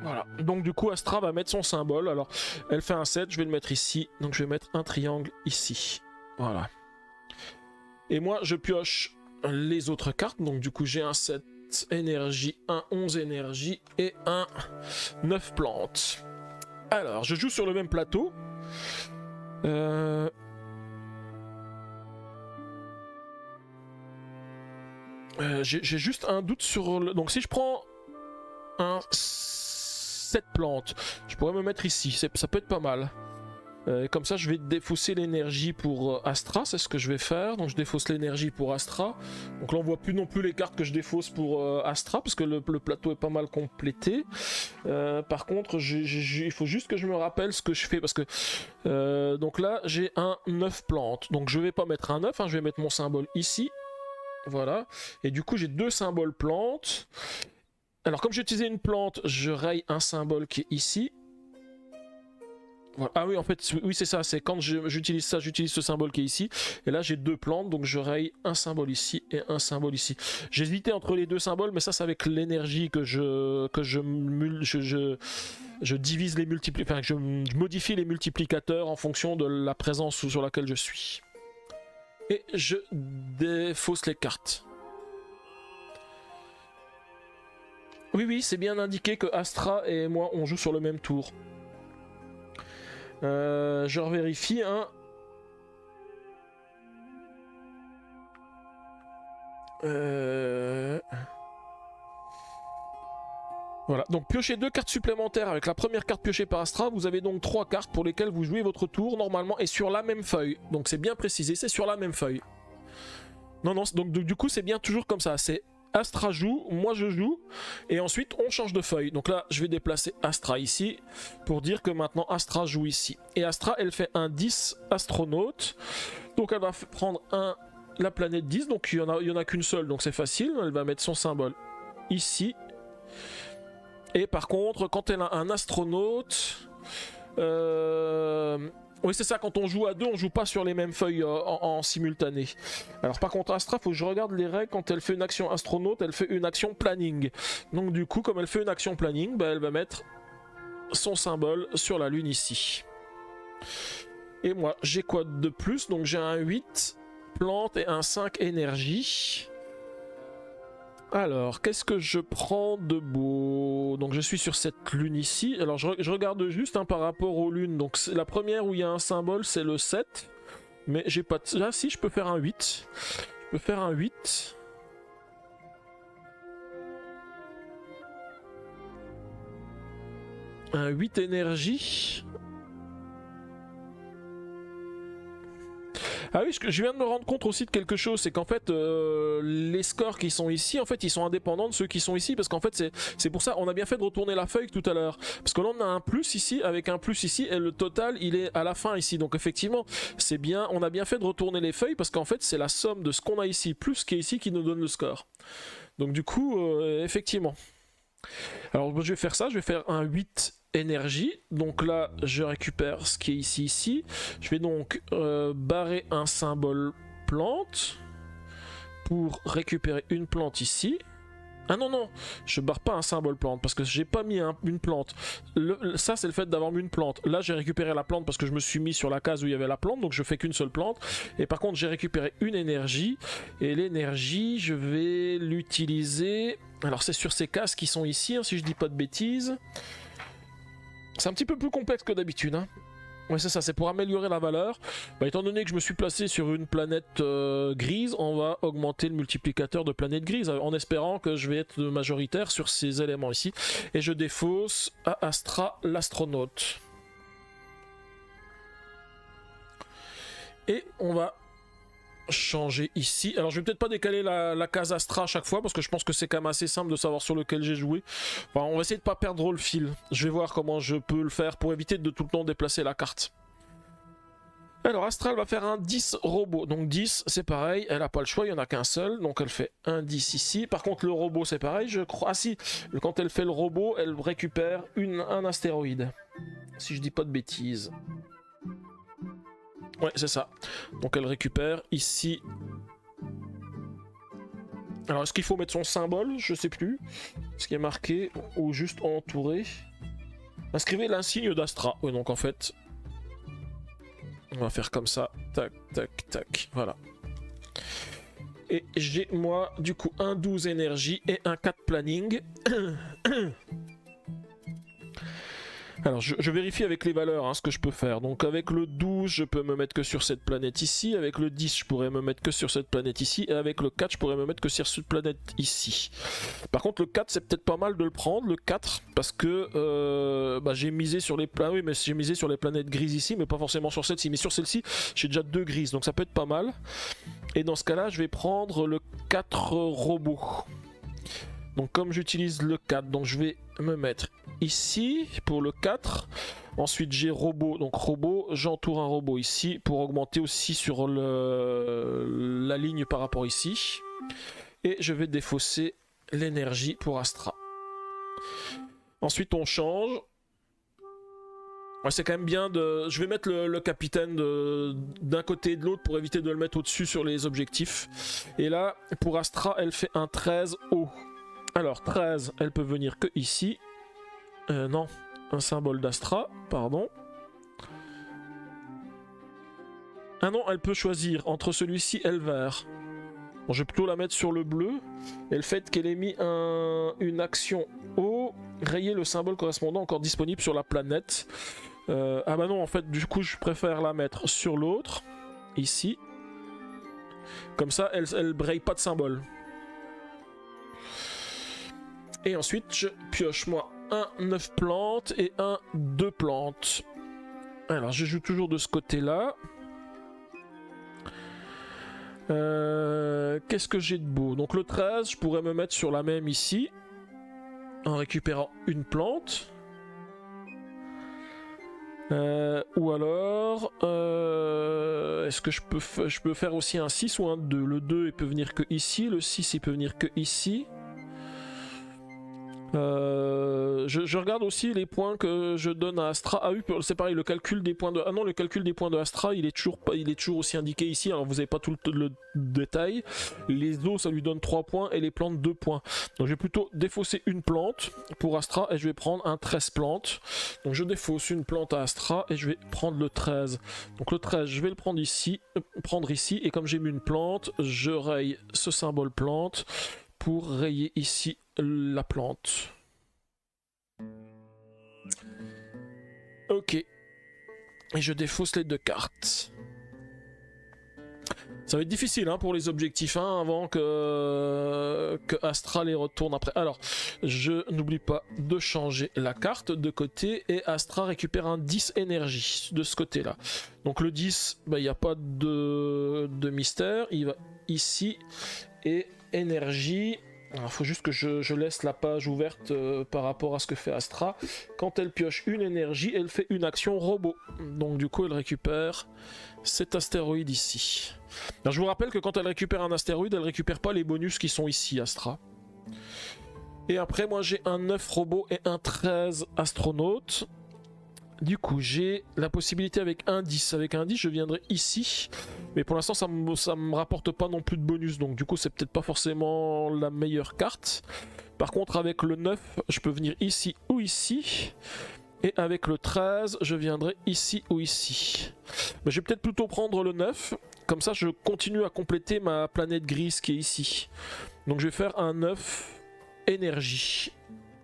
Voilà, donc du coup Astra va mettre son symbole. Alors elle fait un 7, je vais le mettre ici. Donc je vais mettre un triangle ici. Voilà. Et moi je pioche les autres cartes. Donc du coup j'ai un 7 énergie, un 11 énergie et un 9 plantes. Alors je joue sur le même plateau. J'ai juste un doute sur le... Donc si je prends un 7 plantes, je pourrais me mettre ici, ça peut être pas mal. Comme ça je vais défausser l'énergie pour Astra, c'est ce que je vais faire. Donc je défausse l'énergie pour Astra. Donc là on voit plus non plus les cartes que je défausse pour Astra, parce que le plateau est pas mal complété. Par contre il faut juste que je me rappelle ce que je fais, parce que donc là j'ai un 9 plantes. Donc je vais pas mettre un 9, je vais mettre mon symbole ici. Voilà. Et du coup j'ai deux symboles plantes. Alors comme j'ai utilisé une plante, je raye un symbole qui est ici. Voilà. Ah oui, en fait, oui c'est ça, c'est quand j'utilise ça, j'utilise ce symbole qui est ici. Et là j'ai deux plantes, donc je raye un symbole ici et un symbole ici. J'hésitais entre les deux symboles, mais ça c'est avec l'énergie que je divise les multiplicateurs, enfin je modifie les multiplicateurs en fonction de la présence sur laquelle je suis. Et je défausse les cartes. Oui, c'est bien indiqué que Astra et moi on joue sur le même tour. Je revérifie. Voilà, donc piochez deux cartes supplémentaires avec la première carte piochée par Astra. Vous avez donc 3 cartes pour lesquelles vous jouez votre tour normalement et sur la même feuille. Donc c'est bien précisé, c'est sur la même feuille. Non, donc du coup c'est bien toujours comme ça. C'est Astra joue, moi je joue, et ensuite on change de feuille. Donc là je vais déplacer Astra ici pour dire que maintenant Astra joue ici. Et Astra elle fait un 10 astronaute. Donc elle va prendre la planète 10, donc il y en a qu'une seule, donc c'est facile. Elle va mettre son symbole ici. Et par contre quand elle a un astronaute... Oui c'est ça, quand on joue à deux, on joue pas sur les mêmes feuilles en simultané. Alors par contre Astra, faut que je regarde les règles. Quand elle fait une action astronaute, elle fait une action planning. Donc du coup, comme elle fait une action planning, elle va mettre son symbole sur la lune ici. Et moi, j'ai quoi de plus? Donc j'ai un 8 plante et un 5 énergie. Alors, qu'est-ce que je prends de beau? Donc je suis sur cette lune ici. Alors je regarde juste par rapport aux lunes. Donc la première où il y a un symbole, c'est le 7. Mais j'ai pas de... Là, si, je peux faire un 8. Je peux faire un 8. Un 8 énergie. Ah oui, je viens de me rendre compte aussi de quelque chose, c'est qu'en fait les scores qui sont ici, en fait ils sont indépendants de ceux qui sont ici, parce qu'en fait c'est pour ça, on a bien fait de retourner la feuille tout à l'heure, parce que là on a un plus ici, avec un plus ici, et le total il est à la fin ici, donc effectivement c'est bien, on a bien fait de retourner les feuilles, parce qu'en fait c'est la somme de ce qu'on a ici, plus ce qui est ici qui nous donne le score. Donc du coup, effectivement. Alors je vais faire ça, je vais faire un 8 énergie, donc là je récupère ce qui est ici. Je vais donc barrer un symbole plante pour récupérer une plante ici. Ah non, non, je barre pas un symbole plante parce que j'ai pas mis une plante. Ça, c'est le fait d'avoir mis une plante. Là, j'ai récupéré la plante parce que je me suis mis sur la case où il y avait la plante, donc je fais qu'une seule plante. Et par contre, j'ai récupéré une énergie. Et l'énergie, je vais l'utiliser. Alors, c'est sur ces cases qui sont ici, hein, si je dis pas de bêtises. C'est un petit peu plus complexe que d'habitude, hein. Ouais, c'est ça, c'est pour améliorer la valeur. Bah, étant donné que je me suis placé sur une planète grise, on va augmenter le multiplicateur de planète grise en espérant que je vais être majoritaire sur ces éléments ici. Et je défausse à Astra l'astronaute. Et on va changer ici. Alors je vais peut-être pas décaler la case Astra à chaque fois parce que je pense que c'est quand même assez simple de savoir sur lequel j'ai joué. Enfin, on va essayer de pas perdre le fil. Je vais voir comment je peux le faire pour éviter de tout le temps déplacer la carte. Alors Astral va faire un 10 robot, donc 10 c'est pareil, elle a pas le choix, il n'y en a qu'un seul, donc elle fait un 10 ici. Par contre le robot c'est pareil, je crois, ah si, quand elle fait le robot, elle récupère un astéroïde, si je dis pas de bêtises. Ouais, c'est ça. Donc elle récupère ici. Alors est-ce qu'il faut mettre son symbole? Je sais plus. Ce qui est marqué ou juste entouré. Inscrivez l'insigne d'Astra. Oui, donc en fait, on va faire comme ça. Tac, tac, tac. Voilà. Et j'ai moi du coup un 12 énergie et un 4 planning. Alors je vérifie avec les valeurs hein, ce que je peux faire. Donc avec le 12 je peux me mettre que sur cette planète ici. Avec le 10 je pourrais me mettre que sur cette planète ici. Et avec le 4 je pourrais me mettre que sur cette planète ici. Par contre le 4 c'est peut-être pas mal de le prendre, le 4. Parce que j'ai misé sur les planètes. Ah oui mais j'ai misé sur les planètes grises ici. Mais pas forcément sur celle-ci. Mais sur celle-ci j'ai déjà 2 grises. Donc ça peut être pas mal. Et dans ce cas là je vais prendre le 4 robot. Donc comme j'utilise le 4, donc je vais me mettre ici pour le 4. Ensuite j'ai robot, donc robot, j'entoure un robot ici pour augmenter aussi sur la ligne par rapport ici. Et je vais défausser l'énergie pour Astra. Ensuite on change. Ouais, c'est quand même bien de... Je vais mettre le capitaine d'un côté et de l'autre pour éviter de le mettre au-dessus sur les objectifs. Et là, pour Astra, elle fait un 13 haut. Alors 13, elle peut venir que ici. Non, un symbole d'Astra, pardon. Ah non, elle peut choisir entre celui-ci et le vert. Bon, je vais plutôt la mettre sur le bleu. Et le fait qu'elle ait mis une action haut, rayer le symbole correspondant encore disponible sur la planète. Ah bah non, en fait, du coup, je préfère la mettre sur l'autre, ici. Comme ça, elle braille pas de symbole. Et ensuite, je pioche moi un 9 plantes et un 2 plantes. Alors, je joue toujours de ce côté-là. Qu'est-ce que j'ai de beau? Donc le 13, je pourrais me mettre sur la même ici, en récupérant une plante. Ou alors, est-ce que je peux faire aussi un 6 ou un 2? Le 2 il peut venir que ici, le 6 il peut venir que ici. Je regarde aussi les points que je donne à Astra. Ah oui, c'est pareil, le calcul des points de... Ah non, le calcul des points de Astra, il est toujours aussi indiqué ici. Alors vous n'avez pas tout le détail. Les os, ça lui donne 3 points et les plantes 2 points. Donc je vais plutôt défausser une plante pour Astra et je vais prendre un 13 plantes. Donc je défausse une plante à Astra et je vais prendre le 13. Donc le 13, je vais le prendre ici, et comme j'ai mis une plante, je raye ce symbole plante pour rayer ici la plante. Ok. Et je défausse les 2 cartes. Ça va être difficile hein, pour les objectifs avant que Astra les retourne après. Alors, je n'oublie pas de changer la carte de côté et Astra récupère un 10 énergie de ce côté-là. Donc le 10, il n'y a pas de mystère. Il va ici et énergie. Il faut juste que je laisse la page ouverte par rapport à ce que fait Astra. Quand elle pioche une énergie, elle fait une action robot. Donc du coup, elle récupère cet astéroïde ici. Alors, je vous rappelle que quand elle récupère un astéroïde, elle récupère pas les bonus qui sont ici, Astra. Et après, moi, j'ai un 9 robot et un 13 astronaute. Du coup, j'ai la possibilité avec un 10. Avec un 10, je viendrai ici. Mais pour l'instant, ça me rapporte pas non plus de bonus. Donc du coup, c'est peut-être pas forcément la meilleure carte. Par contre, avec le 9, je peux venir ici ou ici. Et avec le 13, je viendrai ici ou ici. Mais je vais peut-être plutôt prendre le 9. Comme ça, je continue à compléter ma planète grise qui est ici. Donc je vais faire un 9 énergie.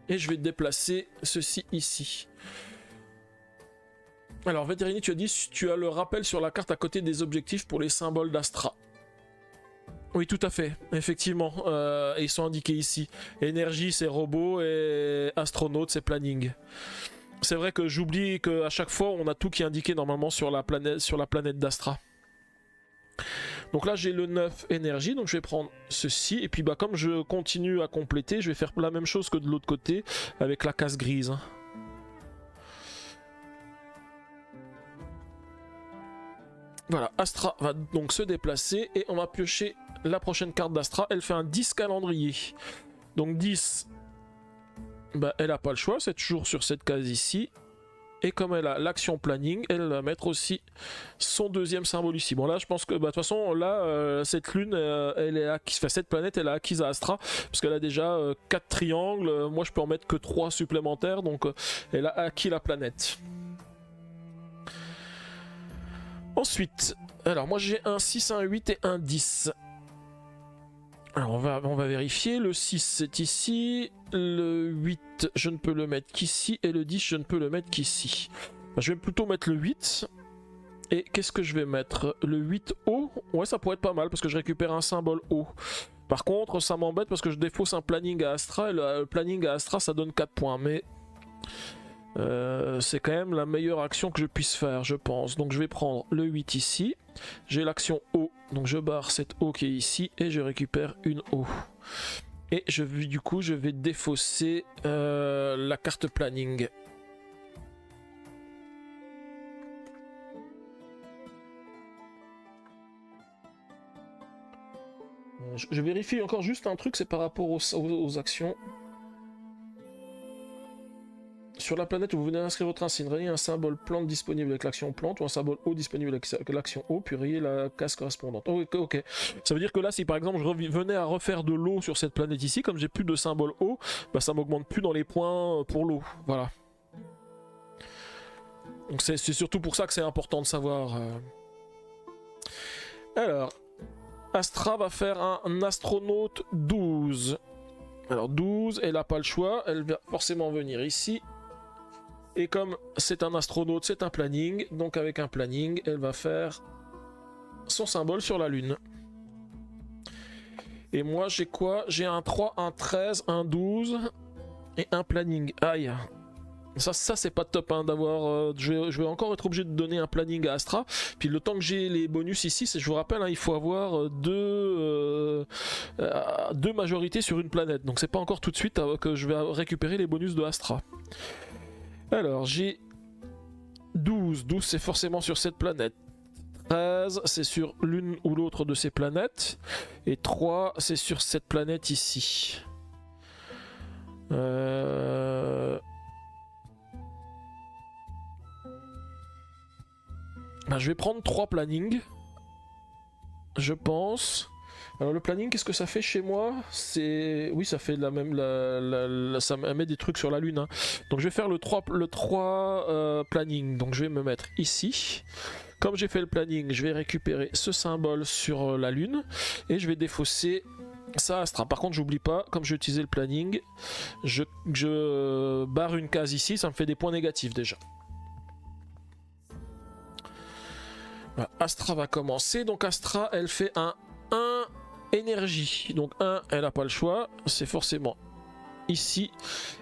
Et je vais déplacer ceci ici. Alors Vétérini, tu as dit tu as le rappel sur la carte à côté des objectifs pour les symboles d'Astra. Oui, tout à fait, effectivement. Ils sont indiqués ici. Énergie, c'est robot et astronaute, c'est planning. C'est vrai que j'oublie qu'à chaque fois, on a tout qui est indiqué normalement sur la planète d'Astra. Donc là, j'ai le 9 énergie, donc je vais prendre ceci. Et puis comme je continue à compléter, je vais faire la même chose que de l'autre côté avec la case grise. Voilà, Astra va donc se déplacer et on va piocher la prochaine carte d'Astra. Elle fait un 10 calendrier. Donc 10, elle n'a pas le choix, c'est toujours sur cette case ici. Et comme elle a l'action planning, elle va mettre aussi son deuxième symbole ici. Bon là je pense que de toute façon là cette lune, elle est acquise, enfin, cette planète elle est acquise à Astra. Parce qu'elle a déjà 4 triangles, moi je peux en mettre que 3 supplémentaires. Donc elle a acquis la planète. Ensuite, alors moi j'ai un 6, un 8 et un 10. Alors on va vérifier, le 6 c'est ici, le 8 je ne peux le mettre qu'ici et le 10 je ne peux le mettre qu'ici. Je vais plutôt mettre le 8. Et qu'est-ce que je vais mettre? Le 8 haut? Ouais, ça pourrait être pas mal parce que je récupère un symbole haut. Par contre ça m'embête parce que je défausse un planning à Astra et le planning à Astra ça donne 4 points mais... c'est quand même la meilleure action que je puisse faire, je pense. Donc je vais prendre le 8 ici. J'ai l'action O, donc je barre cette O qui est ici et je récupère une O. Et du coup, je vais défausser la carte planning. Je vérifie encore juste un truc, c'est par rapport aux actions. Sur la planète où vous venez d'inscrire votre insigne, rayez un symbole plante disponible avec l'action plante ou un symbole eau disponible avec l'action eau, puis rayez la case correspondante. Oh, ok. Ça veut dire que là, si par exemple je venais à refaire de l'eau sur cette planète ici, comme j'ai plus de symbole eau, ça m'augmente plus dans les points pour l'eau. Voilà. Donc c'est surtout pour ça que c'est important de savoir. Alors, Astra va faire un astronaute 12. Alors 12, elle n'a pas le choix, elle va forcément venir ici. Et comme c'est un astronaute, c'est un planning, donc avec un planning, elle va faire son symbole sur la Lune. Et moi j'ai quoi? J'ai un 3, un 13, un 12 et un planning. Aïe. Ça c'est pas top hein, d'avoir... je vais encore être obligé de donner un planning à Astra. Puis le temps que j'ai les bonus ici, je vous rappelle, hein, il faut avoir deux majorités sur une planète. Donc c'est pas encore tout de suite que je vais récupérer les bonus de Astra. Alors j'ai 12. 12 c'est forcément sur cette planète. 13 c'est sur l'une ou l'autre de ces planètes. Et 3 c'est sur cette planète ici. Je vais prendre 3 plannings. Je pense. Alors le planning, qu'est-ce que ça fait chez moi? C'est... Oui, ça fait la même... ça met des trucs sur la Lune. Hein. Donc je vais faire le 3 planning. Donc je vais me mettre ici. Comme j'ai fait le planning, je vais récupérer ce symbole sur la Lune. Et je vais défausser ça Astra. Par contre, j'oublie pas, comme j'ai utilisé le planning, je barre une case ici. Ça me fait des points négatifs déjà. Voilà, Astra va commencer. Donc Astra, elle fait un 1 énergie. Donc 1, elle n'a pas le choix. C'est forcément ici.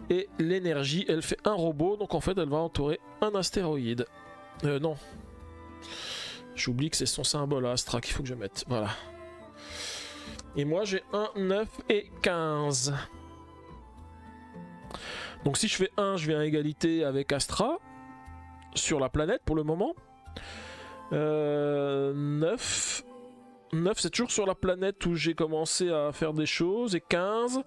Et l'énergie, elle fait un robot. Donc en fait, elle va entourer un astéroïde. Non. J'oublie que c'est son symbole Astra qu'il faut que je mette. Voilà. Et moi, j'ai 1, 9 et 15. Donc si je fais 1, je vais à égalité avec Astra. Sur la planète pour le moment. 9. 9, c'est toujours sur la planète où j'ai commencé à faire des choses. Et 15.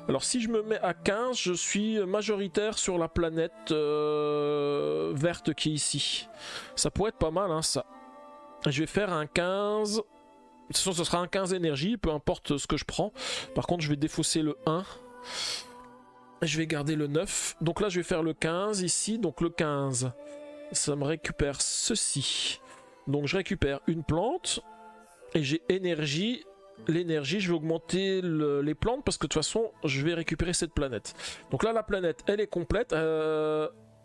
Alors si je me mets à 15, je suis majoritaire sur la planète verte qui est ici. Ça pourrait être pas mal, hein, ça. Je vais faire un 15. De toute façon, ce sera un 15 énergie, peu importe ce que je prends. Par contre, je vais défausser le 1. Je vais garder le 9. Donc là, je vais faire le 15 ici. Donc le 15, ça me récupère ceci. Donc je récupère une plante. Et j'ai énergie. L'énergie, je vais augmenter les plantes parce que de toute façon, je vais récupérer cette planète. Donc là, la planète, elle est complète.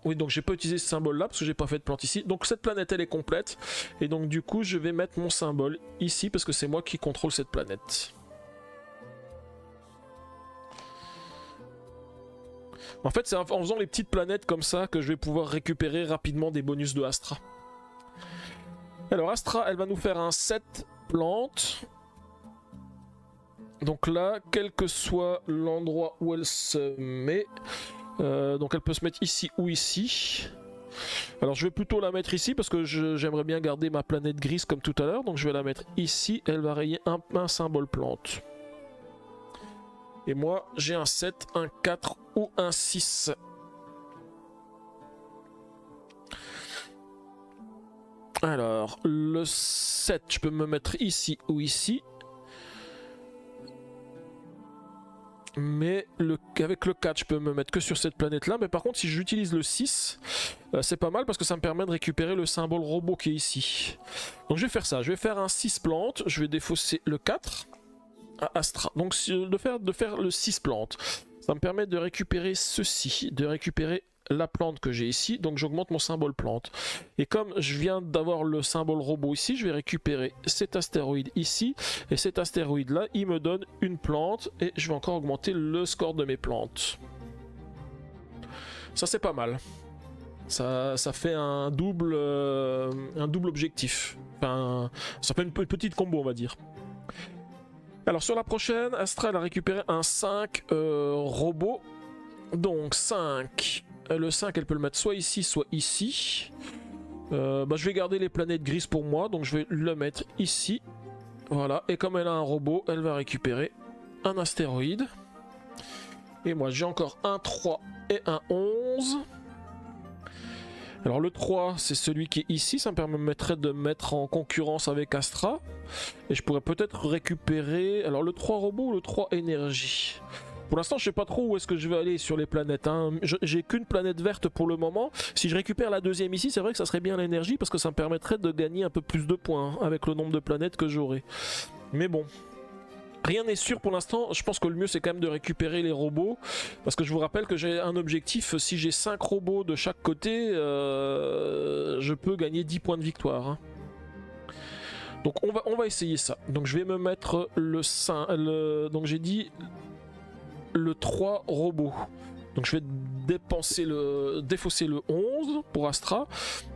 Oui, donc j'ai pas utilisé ce symbole là parce que j'ai pas fait de plante ici. Donc cette planète, elle est complète. Et donc du coup, je vais mettre mon symbole ici parce que c'est moi qui contrôle cette planète. En fait, c'est en faisant les petites planètes comme ça que je vais pouvoir récupérer rapidement des bonus de Astra. Alors Astra, elle va nous faire un 7 plantes. Donc là, quel que soit l'endroit où elle se met, donc elle peut se mettre ici ou ici. Alors je vais plutôt la mettre ici parce que j'aimerais bien garder ma planète grise comme tout à l'heure. Donc je vais la mettre ici, elle va rayer un symbole plante. Et moi j'ai un 7, un 4 ou un 6. Alors le 7, je peux me mettre ici ou ici. Mais avec le 4, je peux me mettre que sur cette planète-là. Mais par contre, si j'utilise le 6, c'est pas mal parce que ça me permet de récupérer le symbole robot qui est ici. Donc je vais faire ça. Je vais faire un 6 plantes. Je vais défausser le 4 à Astra. Donc de faire le 6 plantes, ça me permet de récupérer ceci. De récupérer la plante que j'ai ici. Donc j'augmente mon symbole plante. Et comme je viens d'avoir le symbole robot ici, je vais récupérer cet astéroïde ici. Et cet astéroïde là, il me donne une plante. Et je vais encore augmenter le score de mes plantes. Ça c'est pas mal. Ça fait un double objectif. Enfin, ça fait une petite combo on va dire. Alors sur la prochaine, Astra elle a récupéré un 5 robot. Donc 5. Le 5, elle peut le mettre soit ici, soit ici. Je vais garder les planètes grises pour moi, donc je vais le mettre ici. Voilà, et comme elle a un robot, elle va récupérer un astéroïde. Et moi, j'ai encore un 3 et un 11. Alors le 3, c'est celui qui est ici, ça me permettrait de mettre en concurrence avec Astra. Et je pourrais peut-être récupérer... Alors le 3 robot ou le 3 énergie ? Pour l'instant, je sais pas trop où est-ce que je vais aller sur les planètes. Hein. J'ai qu'une planète verte pour le moment. Si je récupère la deuxième ici, c'est vrai que ça serait bien l'énergie parce que ça me permettrait de gagner un peu plus de points hein, avec le nombre de planètes que j'aurai. Mais bon, rien n'est sûr pour l'instant. Je pense que le mieux c'est quand même de récupérer les robots parce que je vous rappelle que j'ai un objectif. Si j'ai 5 robots de chaque côté, je peux gagner 10 points de victoire. Hein. Donc on va essayer ça. Donc je vais me mettre le 5. Donc j'ai dit... le 3 robot. Donc je vais défausser le 11 pour Astra.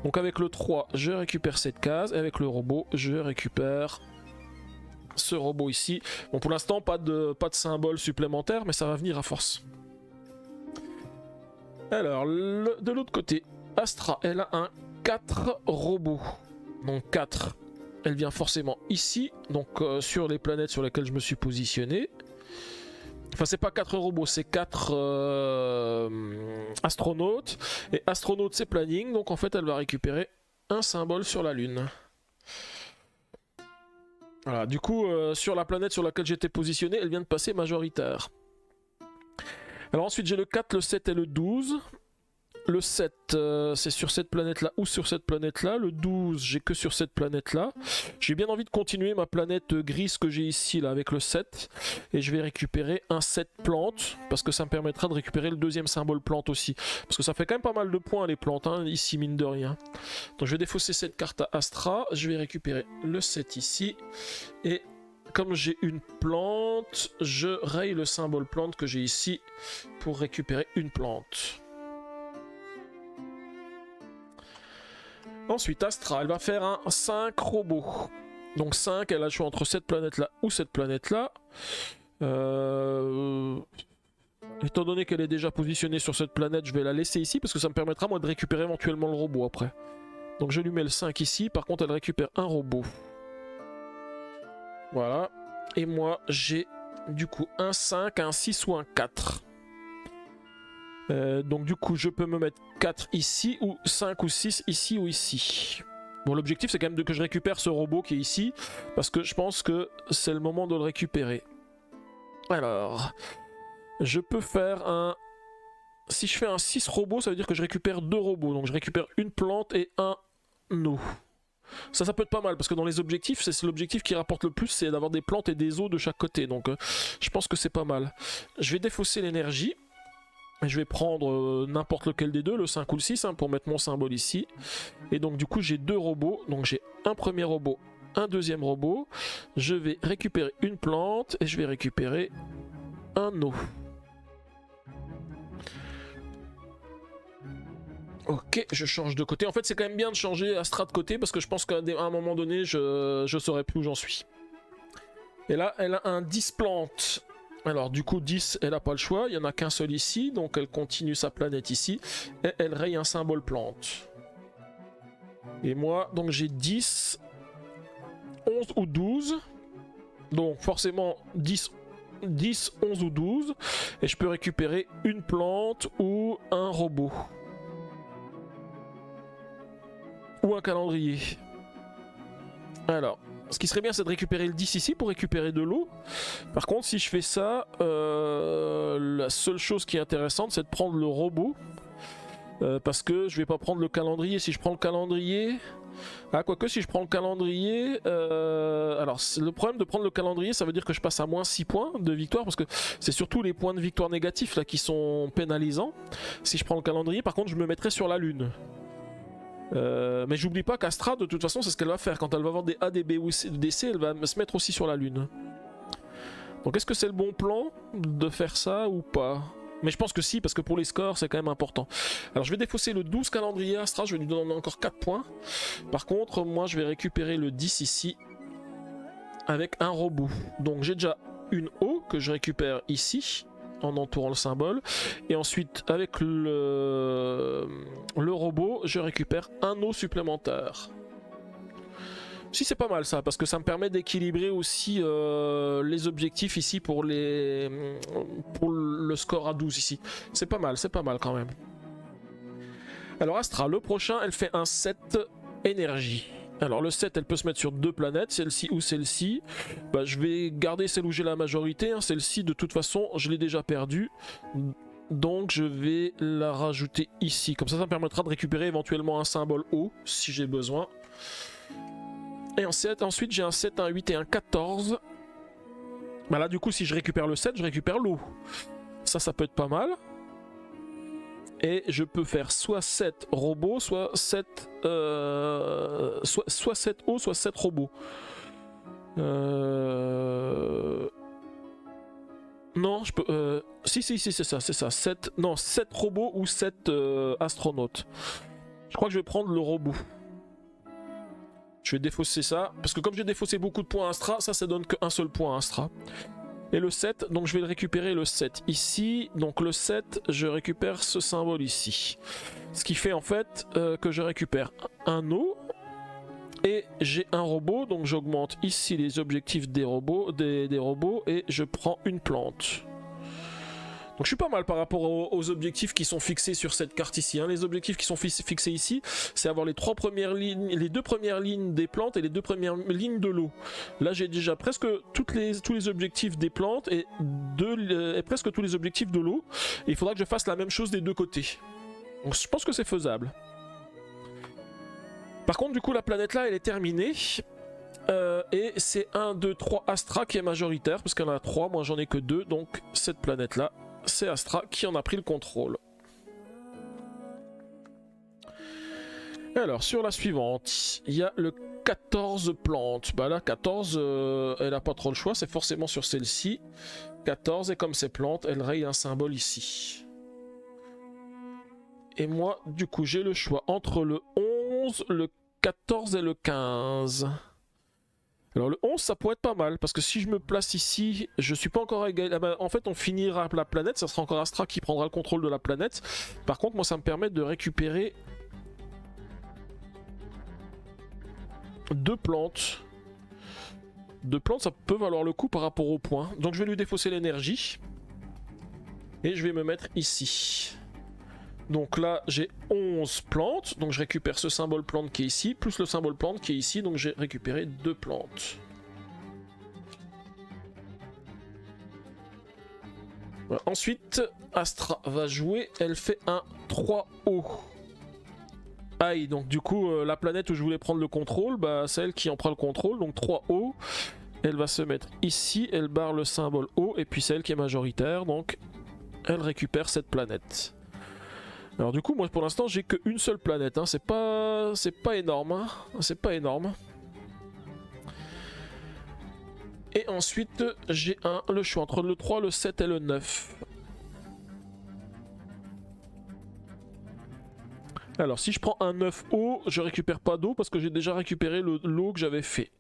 Donc avec le 3, je récupère cette case. Et avec le robot, je récupère ce robot ici. Bon, pour l'instant, pas de symbole supplémentaire, mais ça va venir à force. Alors, de l'autre côté, Astra, elle a un 4 robots. Donc 4, elle vient forcément ici. Donc sur les planètes sur lesquelles je me suis positionné. Enfin, c'est pas 4 robots, c'est 4 astronautes. Et astronautes, c'est planning. Donc, en fait, elle va récupérer un symbole sur la Lune. Voilà, du coup, sur la planète sur laquelle j'étais positionné, elle vient de passer majoritaire. Alors ensuite, j'ai le 4, le 7 et le 12. Le 7, c'est sur cette planète-là ou sur cette planète-là. Le 12, j'ai que sur cette planète-là. J'ai bien envie de continuer ma planète grise que j'ai ici, là, avec le 7. Et je vais récupérer un 7 plantes, parce que ça me permettra de récupérer le deuxième symbole plante aussi. Parce que ça fait quand même pas mal de points, les plantes, hein, ici, mine de rien. Donc je vais défausser cette carte à Astra. Je vais récupérer le 7 ici. Et comme j'ai une plante, je raye le symbole plante que j'ai ici pour récupérer une plante. Ensuite, Astra, elle va faire un 5 robot. Donc 5, elle a le choix entre cette planète-là ou cette planète-là. Étant donné qu'elle est déjà positionnée sur cette planète, je vais la laisser ici parce que ça me permettra moi de récupérer éventuellement le robot après. Donc je lui mets le 5 ici, par contre elle récupère un robot. Voilà. Et moi j'ai du coup un 5, un 6 ou un 4. Donc du coup je peux me mettre 4 ici ou 5 ou 6 ici ou ici. Bon, l'objectif c'est quand même que je récupère ce robot qui est ici, parce que je pense que c'est le moment de le récupérer. Alors, je peux faire un... Si je fais un 6 robot, ça veut dire que je récupère 2 robots, donc je récupère une plante et un eau. Ça peut être pas mal, parce que dans les objectifs, c'est l'objectif qui rapporte le plus, c'est d'avoir des plantes et des eaux de chaque côté, donc je pense que c'est pas mal. Je vais défausser l'énergie. Et je vais prendre n'importe lequel des deux, le 5 ou le 6, hein, pour mettre mon symbole ici. Et donc du coup j'ai 2 robots, donc j'ai un premier robot, un deuxième robot. Je vais récupérer une plante et je vais récupérer un eau. Ok, je change de côté. En fait c'est quand même bien de changer Astra de côté, parce que je pense qu'à un moment donné je saurai plus où j'en suis. Et là elle a un 10 plantes. Alors du coup 10, elle n'a pas le choix, il n'y en a qu'un seul ici, donc elle continue sa planète ici, et elle raye un symbole plante. Et moi, donc j'ai 10, 11 ou 12, donc forcément 10, 11 ou 12, et je peux récupérer une plante ou un robot. Ou un calendrier. Alors... Ce qui serait bien, c'est de récupérer le 10 ici pour récupérer de l'eau. Par contre, si je fais ça, la seule chose qui est intéressante, c'est de prendre le robot. Parce que je vais pas prendre le calendrier. Si je prends le calendrier... Ah, quoique, si je prends le calendrier... Alors, le problème de prendre le calendrier, ça veut dire que je passe à moins 6 points de victoire. Parce que c'est surtout les points de victoire négatifs là, qui sont pénalisants. Si je prends le calendrier, par contre, je me mettrai sur la lune. Mais j'oublie pas qu'Astra, de toute façon, c'est ce qu'elle va faire. Quand elle va avoir des A, des B ou des C, elle va se mettre aussi sur la Lune. Donc est-ce que c'est le bon plan de faire ça ou pas? Mais je pense que si, parce que pour les scores, c'est quand même important. Alors je vais défausser le 12 calendrier Astra, je vais lui donner encore 4 points. Par contre, moi je vais récupérer le 10 ici, avec un robot. Donc j'ai déjà une eau que je récupère ici, en entourant le symbole, et ensuite avec le robot je récupère un eau supplémentaire. Si, c'est pas mal ça, parce que ça me permet d'équilibrer aussi les objectifs ici pour le score à 12 ici. C'est pas mal quand même. Alors Astra, le prochain, elle fait un 7 énergie. Alors le 7, elle peut se mettre sur 2 planètes, celle-ci ou celle-ci. Bah, je vais garder celle où j'ai la majorité, hein. Celle-ci de toute façon je l'ai déjà perdue. Donc je vais la rajouter ici. Comme ça, ça me permettra de récupérer éventuellement un symbole haut si j'ai besoin. Et ensuite j'ai un 7, un 8 et un 14. Bah là du coup si je récupère le 7, je récupère l'eau. Ça peut être pas mal. Et je peux faire soit 7 robots, soit 7 soit 7 eaux, soit 7 robots. Non, je peux... Si, c'est ça. 7 robots ou 7 astronautes. Je crois que je vais prendre le robot. Je vais défausser ça, parce que comme j'ai défaussé beaucoup de points Astra, ça donne qu'un seul point Astra. Et le 7, donc je vais le récupérer le 7 ici. Donc le 7, je récupère ce symbole ici. Ce qui fait en fait que je récupère un eau. Et j'ai un robot, donc j'augmente ici les objectifs des robots, et je prends une plante. Donc je suis pas mal par rapport aux objectifs qui sont fixés sur cette carte ici. Hein. Les objectifs qui sont fixés ici, c'est avoir les 2 premières lignes des plantes et les 2 premières lignes de l'eau. Là j'ai déjà presque tous les objectifs des plantes et presque tous les objectifs de l'eau. Et il faudra que je fasse la même chose des 2 côtés. Donc je pense que c'est faisable. Par contre, du coup, la planète là, elle est terminée. Et c'est 1, 2, 3 Astra qui est majoritaire, parce qu'il y en a 3, moi j'en ai que 2, donc cette planète là, c'est Astra qui en a pris le contrôle. Alors, sur la suivante, il y a le 14 plantes. Bah là, 14, elle a pas trop le choix, c'est forcément sur celle-ci. 14, et comme c'est plantes, elle raye un symbole ici. Et moi, du coup, j'ai le choix entre le 11, le 14 et le 15. Alors le 11, ça pourrait être pas mal, parce que si je me place ici, je suis pas encore égal. Ah bah, en fait, on finira la planète, ça sera encore Astra qui prendra le contrôle de la planète. Par contre, moi, ça me permet de récupérer 2 plantes. 2 plantes, ça peut valoir le coup par rapport au point. Donc je vais lui défausser l'énergie. Et je vais me mettre ici. Donc là, j'ai 11 plantes. Donc je récupère ce symbole plante qui est ici, plus le symbole plante qui est ici. Donc j'ai récupéré 2 plantes. Voilà. Ensuite, Astra va jouer. Elle fait un 3O. Aïe, donc du coup, la planète où je voulais prendre le contrôle, bah, c'est elle qui en prend le contrôle. Donc 3O. Elle va se mettre ici. Elle barre le symbole O. Et puis c'est elle qui est majoritaire. Donc elle récupère cette planète. Alors du coup, moi pour l'instant, j'ai qu'une seule planète, hein. C'est pas énorme, hein. C'est pas énorme. Et ensuite, j'ai le choix entre le 3, le 7 et le 9. Alors si je prends un 9 eau, je récupère pas d'eau parce que j'ai déjà récupéré l'eau que j'avais fait.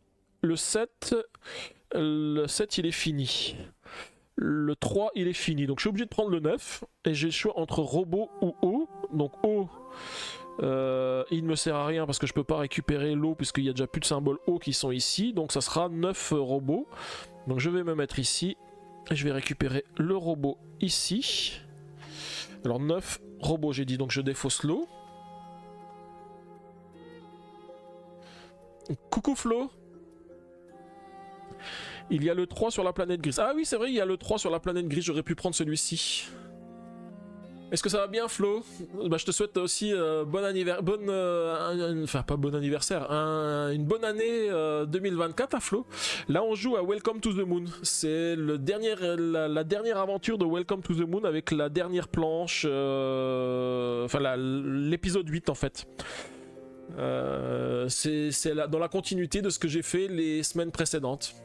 Le 7, il est fini. Le 3, il est fini. Donc je suis obligé de prendre le 9. Et j'ai le choix entre robot ou eau. Donc eau, il ne me sert à rien parce que je peux pas récupérer l'eau puisqu'il y a déjà plus de symboles eau qui sont ici. Donc ça sera 9 robots. Donc je vais me mettre ici. Et je vais récupérer le robot ici. Alors 9 robots j'ai dit. Donc je défausse l'eau. Coucou Flo. Il y a le 3 sur la planète grise. Ah oui, c'est vrai, il y a le 3 sur la planète grise. J'aurais pu prendre celui-ci. Est-ce que ça va bien, Flo? Bah, je te souhaite aussi bon anniversaire. Enfin, pas bon anniversaire. Une bonne année 2024 à Flo. Là, on joue à Welcome to the Moon. C'est la dernière aventure de Welcome to the Moon avec la dernière planche. Enfin, l'épisode 8 en fait. C'est dans la continuité de ce que j'ai fait les semaines précédentes.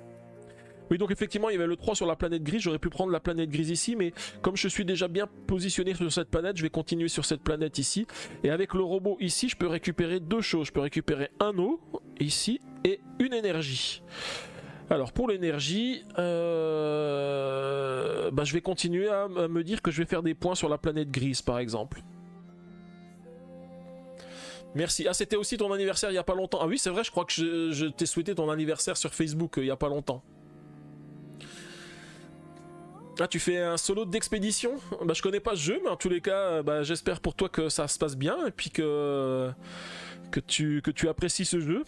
Oui, donc effectivement, il y avait le 3 sur la planète grise. J'aurais pu prendre la planète grise ici, mais comme je suis déjà bien positionné sur cette planète, je vais continuer sur cette planète ici. Et avec le robot ici, je peux récupérer 2 choses. Je peux récupérer un eau ici et une énergie. Alors pour l'énergie, je vais continuer à me dire que je vais faire des points sur la planète grise, par exemple. Merci. Ah, c'était aussi ton anniversaire il y a pas longtemps. Ah oui, c'est vrai, je crois que je t'ai souhaité ton anniversaire sur Facebook il y a pas longtemps. Ah, tu fais un solo d'expédition? Bah, je connais pas ce jeu, mais en tous les cas, bah, j'espère pour toi que ça se passe bien et puis que tu apprécies ce jeu.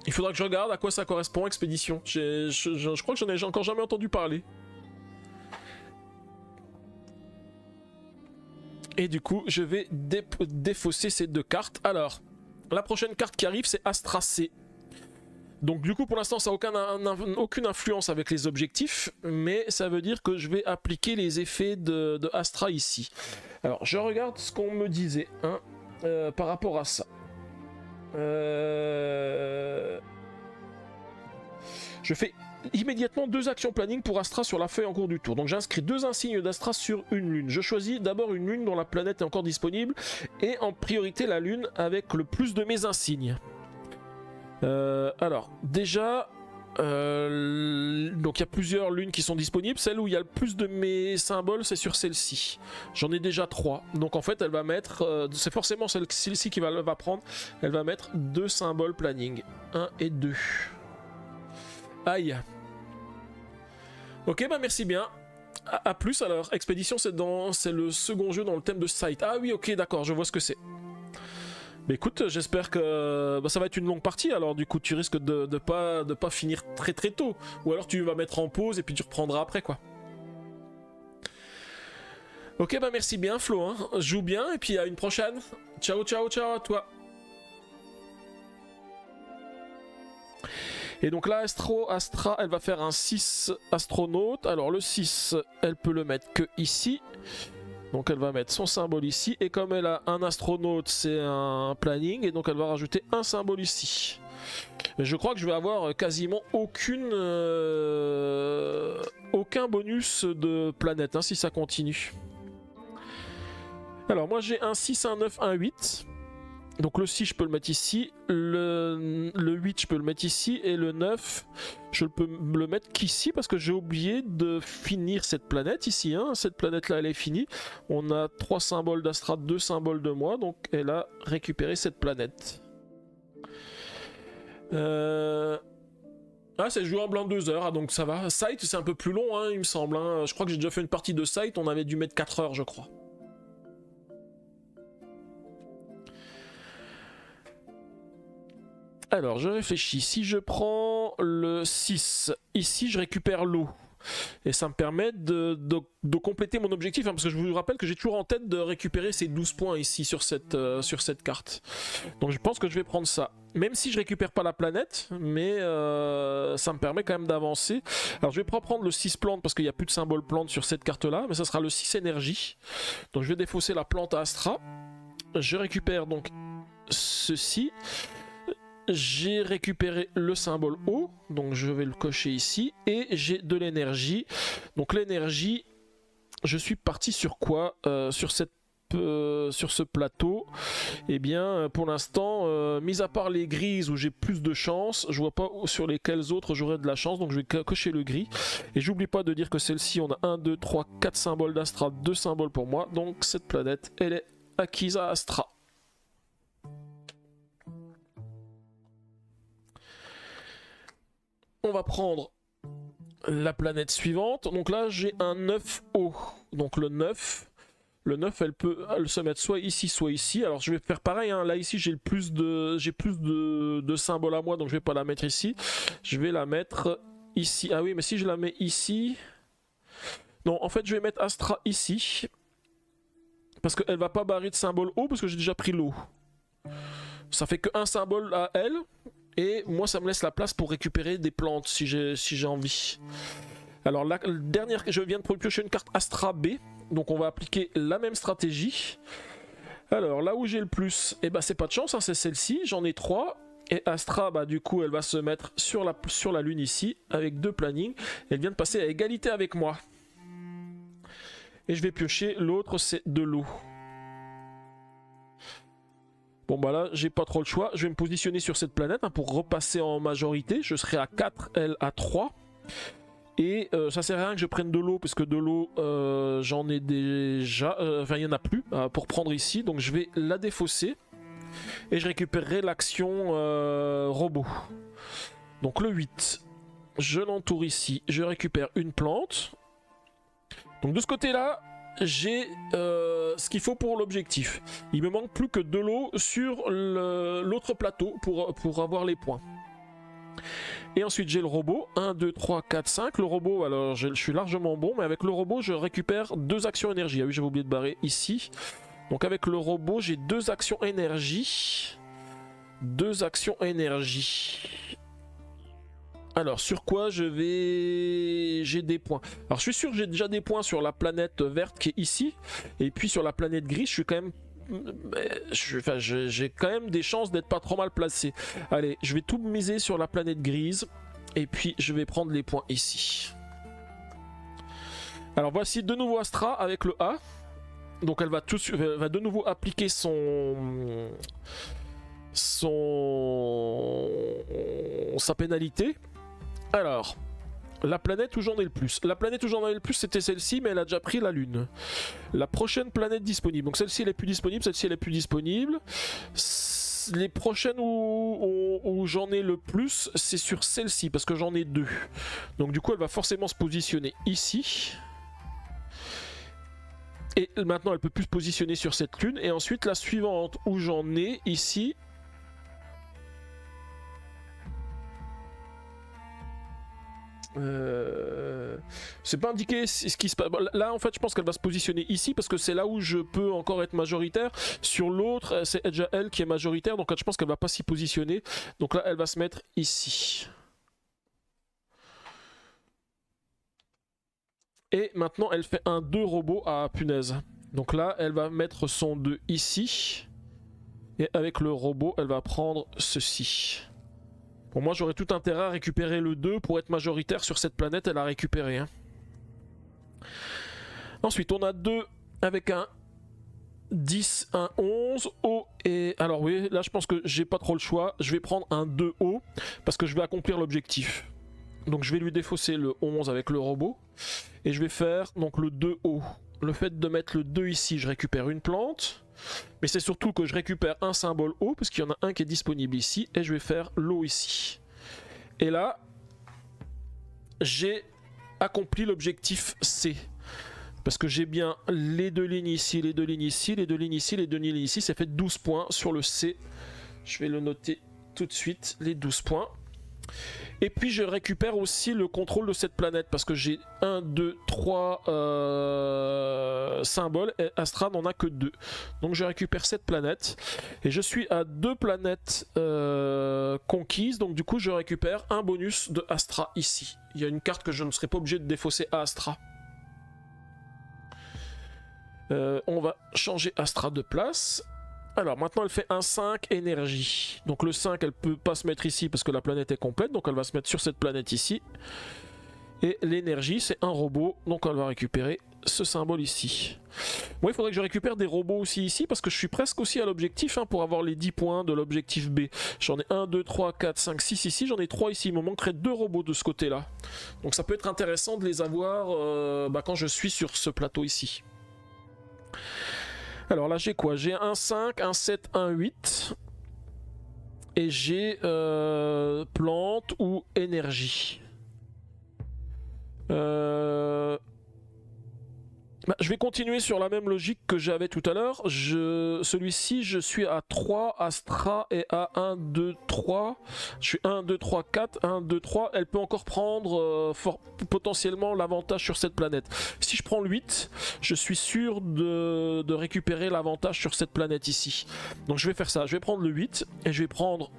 Il faudra que je regarde à quoi ça correspond, expédition. Je crois que j'en ai encore jamais entendu parler. Et du coup, je vais défausser ces 2 cartes. Alors, la prochaine carte qui arrive, c'est Astra C. Donc du coup pour l'instant ça n'a aucune influence avec les objectifs, mais ça veut dire que je vais appliquer les effets de Astra ici. Alors je regarde ce qu'on me disait hein, par rapport à ça. Je fais immédiatement 2 actions planning pour Astra sur la feuille en cours du tour. Donc j'inscris 2 insignes d'Astra sur une lune. Je choisis d'abord une lune dont la planète est encore disponible et en priorité la lune avec le plus de mes insignes. Alors déjà donc il y a plusieurs lunes qui sont disponibles. Celle où il y a le plus de mes symboles c'est sur celle-ci. J'en ai déjà 3. Donc en fait elle va mettre c'est forcément celle-ci qui va prendre. Elle va mettre 2 symboles planning 1 et 2. Aïe. Ok bah merci bien. A plus alors. Expédition c'est le second jeu dans le thème de Sight. Ah oui ok d'accord je vois ce que c'est. Mais écoute, j'espère que ça va être une longue partie, alors du coup tu risques de pas finir très très tôt. Ou alors tu vas mettre en pause et puis tu reprendras après quoi. Ok, bah merci bien Flo, hein. Joue bien et puis à une prochaine. Ciao, ciao, ciao à toi. Et donc là, Astra, elle va faire un 6 astronaute. Alors le 6, elle peut le mettre que ici. Donc elle va mettre son symbole ici. Et comme elle a un astronaute, c'est un planning. Et donc elle va rajouter un symbole ici. Mais je crois que je vais avoir quasiment aucun bonus de planète, hein, si ça continue. Alors moi j'ai un 6, un 9, un 8. Donc le 6 je peux le mettre ici, le 8 je peux le mettre ici, et le 9 je peux le mettre qu'ici parce que j'ai oublié de finir cette planète ici, hein. Cette planète là elle est finie, on a 3 symboles d'Astra, 2 symboles de moi, donc elle a récupéré cette planète. Ah, c'est jouable en 2 heures, donc ça va. Sight c'est un peu plus long, hein, il me semble, hein. Je crois que j'ai déjà fait une partie de Sight, on avait dû mettre 4 heures je crois. Alors, je réfléchis. Si je prends le 6, ici, je récupère l'eau. Et ça me permet de compléter mon objectif, hein, parce que je vous rappelle que j'ai toujours en tête de récupérer ces 12 points ici sur cette carte. Donc je pense que je vais prendre ça. Même si je récupère pas la planète, mais ça me permet quand même d'avancer. Alors je vais pas prendre le 6 plante, parce qu'il n'y a plus de symbole plante sur cette carte-là, mais ça sera le 6 énergie. Donc je vais défausser la plante à Astra. Je récupère donc ceci. J'ai récupéré le symbole eau, donc je vais le cocher ici, et j'ai de l'énergie. Donc l'énergie, je suis parti sur quoi sur ce plateau? Eh bien, pour l'instant, mis à part les grises où j'ai plus de chance, je vois pas sur lesquelles autres j'aurais de la chance, donc je vais cocher le gris. Et j'oublie pas de dire que celle-ci, on a 1, 2, 3, 4 symboles d'Astra, 2 symboles pour moi, donc cette planète, elle est acquise à Astra. On va prendre la planète suivante. Donc là, j'ai un 9O. Donc le 9, elle peut se mettre soit ici, soit ici. Alors je vais faire pareil, hein. Là ici, j'ai plus de symboles à moi, donc je vais pas la mettre ici. Je vais la mettre ici. Ah oui, mais si je la mets ici... Non, en fait, je vais mettre Astra ici. Parce qu'elle va pas barrer de symbole O, parce que j'ai déjà pris l'eau. Ça fait qu'un symbole à elle. Et moi ça me laisse la place pour récupérer des plantes si j'ai envie. Alors la dernière, je viens de piocher une carte Astra B. Donc on va appliquer la même stratégie. Alors là où j'ai le plus, eh ben c'est pas de chance, hein, c'est celle-ci, j'en ai 3. Et Astra, bah du coup elle va se mettre sur la lune ici, avec 2 plannings. Elle vient de passer à égalité avec moi. Et je vais piocher l'autre, c'est de l'eau. Bon bah là j'ai pas trop le choix, je vais me positionner sur cette planète, hein, pour repasser en majorité. Je serai à 4, elle à 3. Et ça sert à rien que je prenne de l'eau, parce que de l'eau j'en ai déjà, enfin il n'y en a plus pour prendre ici. Donc je vais la défausser et je récupérerai l'action robot. Donc le 8, je l'entoure ici, je récupère une plante. Donc de ce côté là, j'ai ce qu'il faut pour l'objectif. Il me manque plus que de l'eau sur l'autre plateau pour avoir les points. Et ensuite j'ai le robot, 1, 2, 3, 4, 5. Le robot, alors je suis largement bon, mais avec le robot je récupère 2 actions énergie. Ah oui, j'avais oublié de barrer ici. Donc avec le robot j'ai 2 actions énergie. 2 actions énergie. Alors sur quoi j'ai des points. Alors je suis sûr que j'ai déjà des points sur la planète verte qui est ici. Et puis sur la planète grise je suis quand même... j'ai quand même des chances d'être pas trop mal placé. Allez, je vais tout miser sur la planète grise. Et puis je vais prendre les points ici. Alors voici de nouveau Astra avec le A. Donc elle va de nouveau appliquer sa pénalité. Alors, la planète où j'en ai le plus. La planète où j'en ai le plus, c'était celle-ci, mais elle a déjà pris la Lune. La prochaine planète disponible. Donc celle-ci, elle est plus disponible. Celle-ci, elle est plus disponible. Les prochaines où j'en ai le plus, c'est sur celle-ci, parce que j'en ai 2. Donc du coup, elle va forcément se positionner ici. Et maintenant, elle peut plus se positionner sur cette Lune. Et ensuite, la suivante où j'en ai, ici... C'est pas indiqué ce qui se passe. Là, en fait, je pense qu'elle va se positionner ici parce que c'est là où je peux encore être majoritaire. Sur l'autre, c'est déjà elle qui est majoritaire, donc je pense qu'elle va pas s'y positionner. Donc là, elle va se mettre ici. Et maintenant, elle fait un 2 robot à punaise. Donc là, elle va mettre son 2 ici. Et avec le robot, elle va prendre ceci. Pour moi, j'aurais tout intérêt à récupérer le 2 pour être majoritaire sur cette planète et la récupérer. Hein. Ensuite, on a 2 avec un 10, un 11, haut et... Alors oui, là je pense que j'ai pas trop le choix. Je vais prendre un 2 haut parce que je vais accomplir l'objectif. Donc je vais lui défausser le 11 avec le robot. Et je vais faire donc le 2 haut. Le fait de mettre le 2 ici, je récupère une plante. Mais c'est surtout que je récupère un symbole haut, parce qu'il y en a un qui est disponible ici, et je vais faire l'eau ici. Et là, j'ai accompli l'objectif C. Parce que j'ai bien les 2 lignes ici, les 2 lignes ici, les 2 lignes ici, les 2 lignes ici, ça fait 12 points sur le C. Je vais le noter tout de suite, les 12 points. Et puis je récupère aussi le contrôle de cette planète parce que j'ai 1, 2, 3 symboles et Astra n'en a que 2. Donc je récupère cette planète et je suis à 2 planètes conquises. Donc du coup je récupère un bonus de Astra ici. Il y a une carte que je ne serai pas obligé de défausser à Astra. On va changer Astra de place. Alors maintenant elle fait un 5 énergie. Donc le 5 elle peut pas se mettre ici parce que la planète est complète. Donc elle va se mettre sur cette planète ici. Et l'énergie c'est un robot. Donc elle va récupérer ce symbole ici. Bon il faudrait que je récupère des robots aussi ici. Parce que je suis presque aussi à l'objectif hein, pour avoir les 10 points de l'objectif B. J'en ai 1, 2, 3, 4, 5, 6 ici. J'en ai 3 ici. Il me manquerait 2 robots de ce côté là. Donc ça peut être intéressant de les avoir quand je suis sur ce plateau ici. Alors là j'ai quoi? J'ai un 5, un 7, un 8. Et j'ai plante ou énergie. Je vais continuer sur la même logique que j'avais tout à l'heure. Celui-ci, je suis à 3 Astra et à 1, 2, 3. Je suis 1, 2, 3, 4, 1, 2, 3. Elle peut encore prendre potentiellement l'avantage sur cette planète. Si je prends le 8, je suis sûr de récupérer l'avantage sur cette planète ici. Donc je vais faire ça. Je vais prendre le 8 et je vais prendre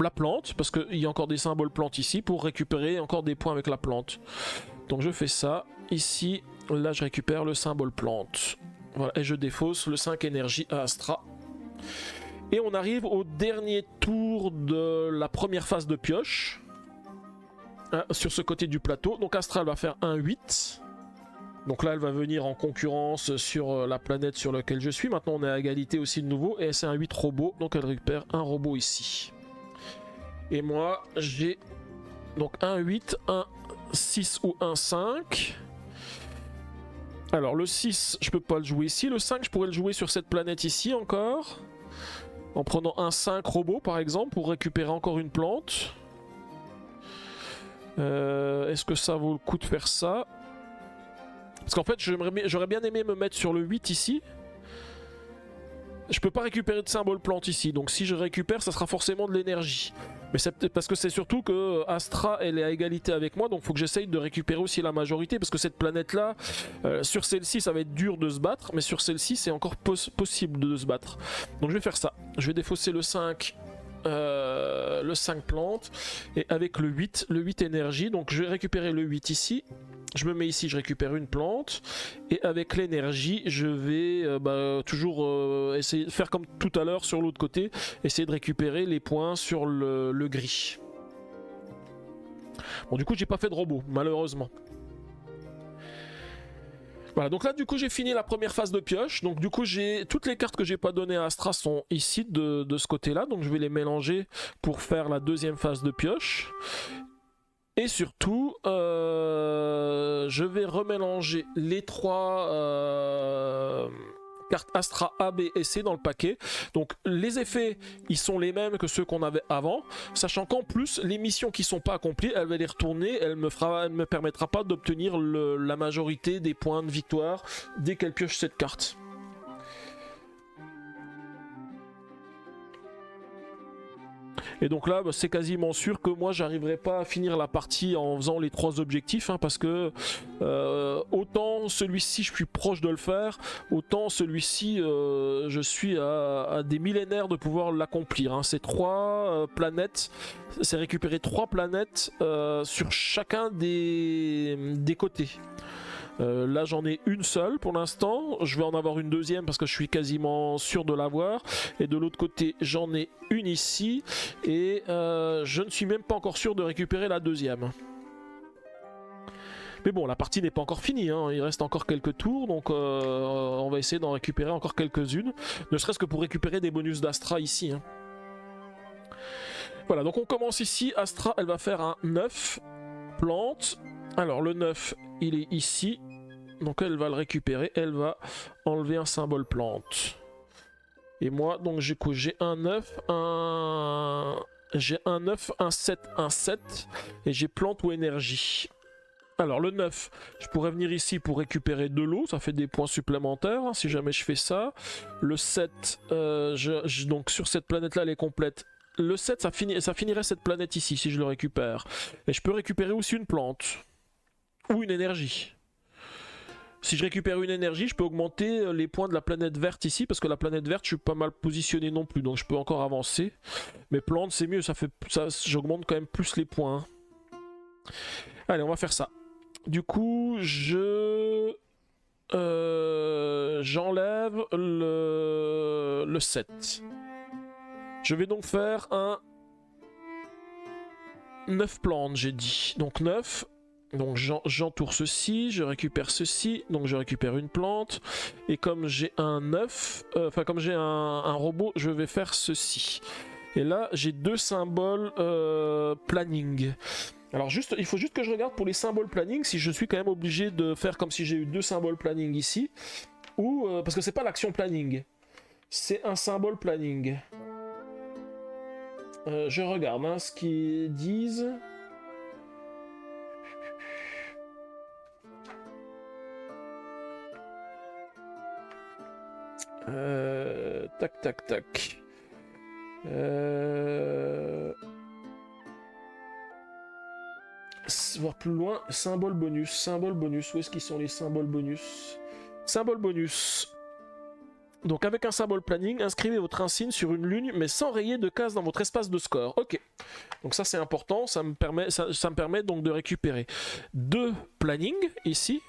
la plante, parce qu'il y a encore des symboles plantes ici, pour récupérer encore des points avec la plante. Donc je fais ça. Ici, là je récupère le symbole plante. Voilà, et je défausse le 5 énergie à Astra. Et on arrive au dernier tour de la première phase de pioche. Sur ce côté du plateau. Donc Astra elle va faire un 8. Donc là elle va venir en concurrence sur la planète sur laquelle je suis. Maintenant on est à égalité aussi de nouveau. Et c'est un 8 robot. Donc elle récupère un robot ici. Et moi j'ai donc un 8, un 6 ou un 5. Alors le 6 je peux pas le jouer ici. Le 5 je pourrais le jouer sur cette planète ici encore. En prenant un 5 robot par exemple pour récupérer encore une plante. Est-ce que ça vaut le coup de faire ça? Parce qu'en fait j'aurais bien aimé me mettre sur le 8 ici. Je peux pas récupérer de symbole plante ici, donc si je récupère ça sera forcément de l'énergie. Mais c'est peut-être parce que c'est surtout que Astra elle est à égalité avec moi, donc faut que j'essaye de récupérer aussi la majorité, parce que cette planète là, sur celle-ci ça va être dur de se battre, mais sur celle-ci c'est encore possible de se battre. Donc je vais faire ça, je vais défausser le 5 plante, et avec le 8 énergie, donc je vais récupérer le 8 ici. Je me mets ici, je récupère une plante. Et avec l'énergie, je vais toujours essayer de faire comme tout à l'heure sur l'autre côté. Essayer de récupérer les points sur le gris. Bon, du coup, j'ai pas fait de robot, malheureusement. Voilà, donc là, du coup, j'ai fini la première phase de pioche. Donc, du coup, j'ai toutes les cartes que j'ai pas données à Astra sont ici, de ce côté-là. Donc, je vais les mélanger pour faire la deuxième phase de pioche. Et surtout, je vais remélanger les 3 cartes Astra A, B et C dans le paquet. Donc les effets, ils sont les mêmes que ceux qu'on avait avant, sachant qu'en plus, les missions qui ne sont pas accomplies, elle va les retourner, elle me permettra pas d'obtenir la majorité des points de victoire dès qu'elle pioche cette carte. Et donc là, bah, c'est quasiment sûr que moi, j'arriverai pas à finir la partie en faisant les 3 objectifs, hein, parce que autant celui-ci, je suis proche de le faire, autant celui-ci, je suis à des millénaires de pouvoir l'accomplir. Hein. C'est 3 planètes, c'est récupérer 3 planètes sur chacun des côtés. Là j'en ai une seule pour l'instant, je vais en avoir une deuxième parce que je suis quasiment sûr de l'avoir, et de l'autre côté j'en ai une ici, et je ne suis même pas encore sûr de récupérer la deuxième. Mais bon, la partie n'est pas encore finie, hein. Il reste encore quelques tours, donc on va essayer d'en récupérer encore quelques-unes, ne serait-ce que pour récupérer des bonus d'Astra ici. Hein. Voilà, donc on commence ici, Astra elle va faire un 9, plante, alors le 9 il est ici, donc elle va le récupérer, elle va enlever un symbole plante. Et moi, donc j'ai quoi? J'ai un 9, j'ai un 9, un 7, un 7, et j'ai plante ou énergie. Alors le 9, je pourrais venir ici pour récupérer de l'eau, ça fait des points supplémentaires hein, si jamais je fais ça. Le 7, donc sur cette planète-là, elle est complète. Le 7, ça finirait cette planète ici si je le récupère. Et je peux récupérer aussi une plante. Ou une énergie. Si je récupère une énergie, je peux augmenter les points de la planète verte ici, parce que la planète verte, je suis pas mal positionné non plus, donc je peux encore avancer. Mais plante, c'est mieux, j'augmente quand même plus les points. Allez, on va faire ça. Du coup, j'enlève le 7. Je vais donc faire un 9 plantes, j'ai dit. Donc 9. Donc j'entoure ceci, je récupère ceci, donc je récupère une plante, et comme j'ai un 9, comme j'ai un robot, je vais faire ceci. Et là j'ai 2 symboles planning. Alors il faut juste que je regarde pour les symboles planning si je suis quand même obligé de faire comme si j'ai eu 2 symboles planning ici, ou parce que c'est pas l'action planning, c'est un symbole planning. Je regarde hein, ce qu'ils disent. Tac tac tac. Voir plus loin, symbole bonus, symbole bonus. Où est-ce qu'ils sont les symboles bonus? Symbole bonus. Donc avec un symbole planning, inscrivez votre insigne sur une lune mais sans rayer de case dans votre espace de score. Ok. Donc ça c'est important, ça me permet donc de récupérer 2 planning ici.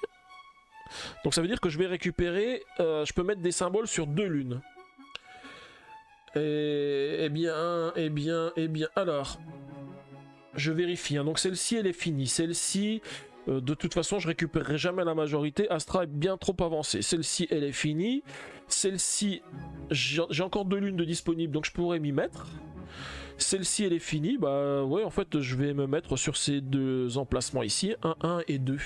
Donc ça veut dire que je vais récupérer, je peux mettre des symboles sur 2 lunes. Eh bien, alors, je vérifie, hein. Donc celle-ci elle est finie, celle-ci, de toute façon je récupérerai jamais la majorité, Astra est bien trop avancée, celle-ci elle est finie, celle-ci, j'ai encore 2 lunes de disponibles donc je pourrais m'y mettre. Celle-ci elle est finie, bah ouais en fait je vais me mettre sur ces 2 emplacements ici, 1 et 2.